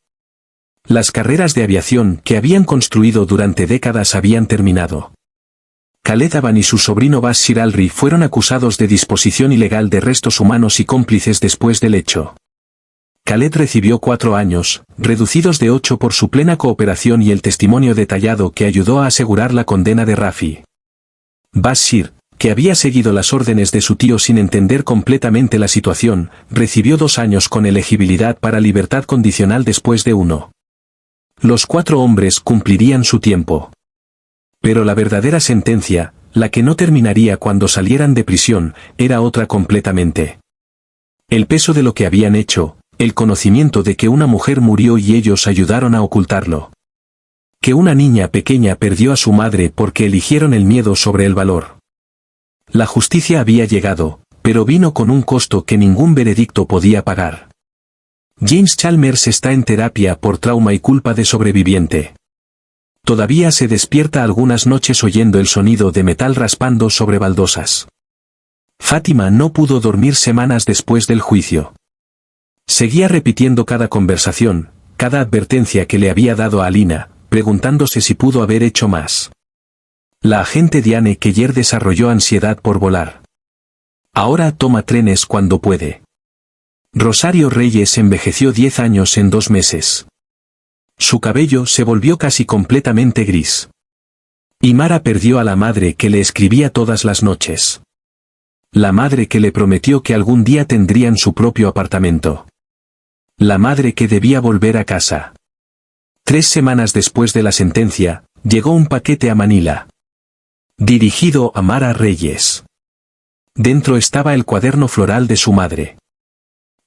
Las carreras de aviación que habían construido durante décadas habían terminado. Khaled Aban y su sobrino Bashir Al-Ri fueron acusados de disposición ilegal de restos humanos y cómplices después del hecho. Khaled recibió 4 años, reducidos de 8 por su plena cooperación y el testimonio detallado que ayudó a asegurar la condena de Rafi. Bashir, que había seguido las órdenes de su tío sin entender completamente la situación, recibió 2 años con elegibilidad para libertad condicional después de 1. Los 4 hombres cumplirían su tiempo. Pero la verdadera sentencia, la que no terminaría cuando salieran de prisión, era otra completamente. El peso de lo que habían hecho, el conocimiento de que una mujer murió y ellos ayudaron a ocultarlo. Que una niña pequeña perdió a su madre porque eligieron el miedo sobre el valor. La justicia había llegado, pero vino con un costo que ningún veredicto podía pagar. James Chalmers está en terapia por trauma y culpa de sobreviviente. Todavía se despierta algunas noches oyendo el sonido de metal raspando sobre baldosas. Fátima no pudo dormir semanas después del juicio. Seguía repitiendo cada conversación, cada advertencia que le había dado a Alina, preguntándose si pudo haber hecho más. La agente Diane Keller desarrolló ansiedad por volar. Ahora toma trenes cuando puede. Rosario Reyes envejeció 10 años en 2 meses. Su cabello se volvió casi completamente gris. Y Mara perdió a la madre que le escribía todas las noches. La madre que le prometió que algún día tendrían su propio apartamento. La madre que debía volver a casa. 3 semanas después de la sentencia, llegó un paquete a Manila. Dirigido a Mara Reyes. Dentro estaba el cuaderno floral de su madre.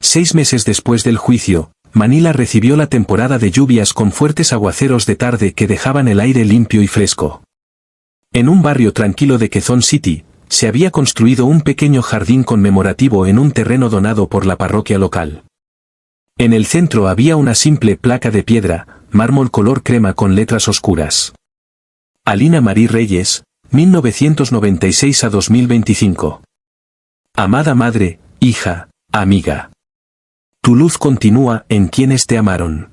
6 meses después del juicio, Manila recibió la temporada de lluvias con fuertes aguaceros de tarde que dejaban el aire limpio y fresco. En un barrio tranquilo de Quezon City, se había construido un pequeño jardín conmemorativo en un terreno donado por la parroquia local. En el centro había una simple placa de piedra, mármol color crema con letras oscuras. Alina Marie Reyes, 1996 a 2025. Amada madre, hija, amiga. Tu luz continúa en quienes te amaron.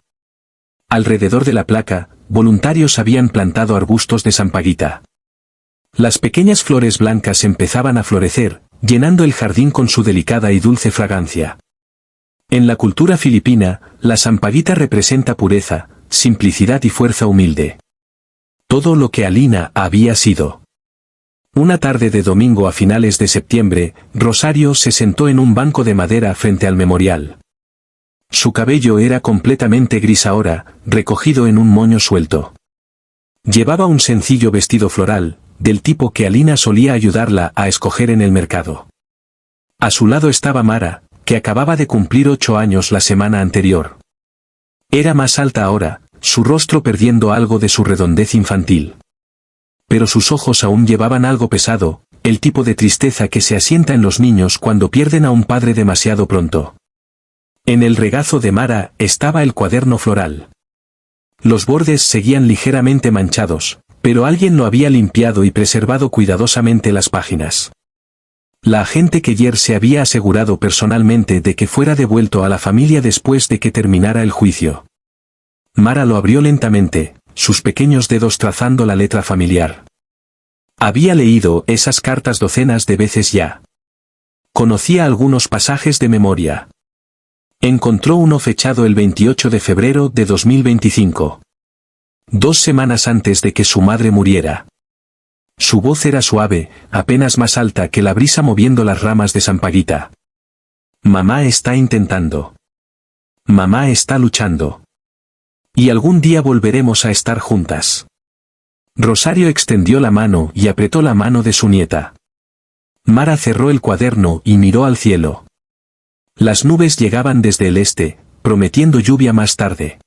Alrededor de la placa, voluntarios habían plantado arbustos de sampaguita. Las pequeñas flores blancas empezaban a florecer, llenando el jardín con su delicada y dulce fragancia. En la cultura filipina, la sampaguita representa pureza, simplicidad y fuerza humilde. Todo lo que Alina había sido. Una tarde de domingo a finales de septiembre, Rosario se sentó en un banco de madera frente al memorial. Su cabello era completamente gris ahora, recogido en un moño suelto. Llevaba un sencillo vestido floral, del tipo que Alina solía ayudarla a escoger en el mercado. A su lado estaba Mara, que acababa de cumplir 8 años la semana anterior. Era más alta ahora, su rostro perdiendo algo de su redondez infantil. Pero sus ojos aún llevaban algo pesado, el tipo de tristeza que se asienta en los niños cuando pierden a un padre demasiado pronto. En el regazo de Mara estaba el cuaderno floral. Los bordes seguían ligeramente manchados, pero alguien lo había limpiado y preservado cuidadosamente las páginas. La agente Keller se había asegurado personalmente de que fuera devuelto a la familia después de que terminara el juicio. Mara lo abrió lentamente, sus pequeños dedos trazando la letra familiar. Había leído esas cartas docenas de veces ya. Conocía algunos pasajes de memoria. Encontró uno fechado el 28 de febrero de 2025. 2 semanas antes de que su madre muriera. Su voz era suave, apenas más alta que la brisa moviendo las ramas de sampaguita. Mamá está intentando. Mamá está luchando. Y algún día volveremos a estar juntas. Rosario extendió la mano y apretó la mano de su nieta. Mara cerró el cuaderno y miró al cielo. Las nubes llegaban desde el este, prometiendo lluvia más tarde.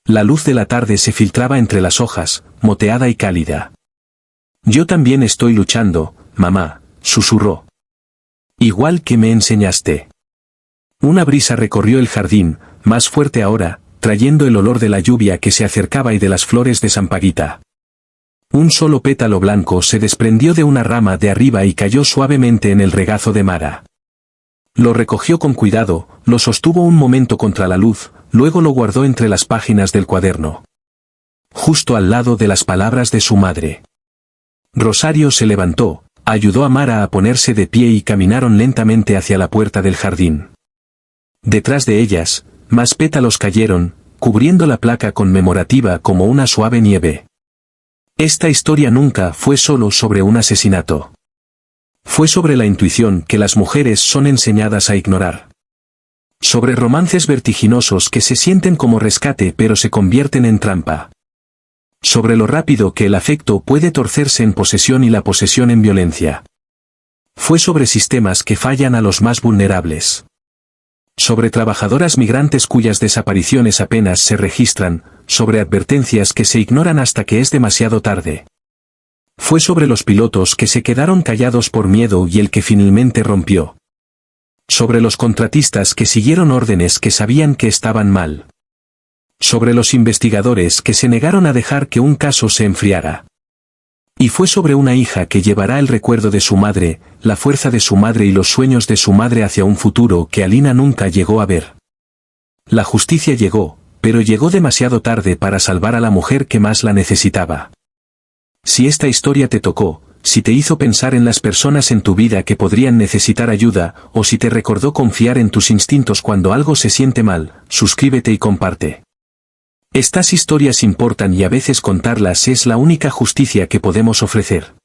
La luz de la tarde se filtraba entre las hojas, moteada y cálida. Yo también estoy luchando, mamá, susurró. Igual que me enseñaste. Una brisa recorrió el jardín, más fuerte ahora, trayendo el olor de la lluvia que se acercaba y de las flores de sampaguita. Un solo pétalo blanco se desprendió de una rama de arriba y cayó suavemente en el regazo de Mara. Lo recogió con cuidado, lo sostuvo un momento contra la luz, luego lo guardó entre las páginas del cuaderno. Justo al lado de las palabras de su madre. Rosario se levantó, ayudó a Mara a ponerse de pie y caminaron lentamente hacia la puerta del jardín. Detrás de ellas, más pétalos cayeron, cubriendo la placa conmemorativa como una suave nieve. Esta historia nunca fue solo sobre un asesinato. Fue sobre la intuición que las mujeres son enseñadas a ignorar. Sobre romances vertiginosos que se sienten como rescate pero se convierten en trampa. Sobre lo rápido que el afecto puede torcerse en posesión y la posesión en violencia. Fue sobre sistemas que fallan a los más vulnerables. Sobre trabajadoras migrantes cuyas desapariciones apenas se registran, sobre advertencias que se ignoran hasta que es demasiado tarde. Fue sobre los pilotos que se quedaron callados por miedo y el que finalmente rompió. Sobre los contratistas que siguieron órdenes que sabían que estaban mal. Sobre los investigadores que se negaron a dejar que un caso se enfriara. Y fue sobre una hija que llevará el recuerdo de su madre, la fuerza de su madre y los sueños de su madre hacia un futuro que Alina nunca llegó a ver. La justicia llegó, pero llegó demasiado tarde para salvar a la mujer que más la necesitaba. Si esta historia te tocó, si te hizo pensar en las personas en tu vida que podrían necesitar ayuda, o si te recordó confiar en tus instintos cuando algo se siente mal, suscríbete y comparte. Estas historias importan y a veces contarlas es la única justicia que podemos ofrecer.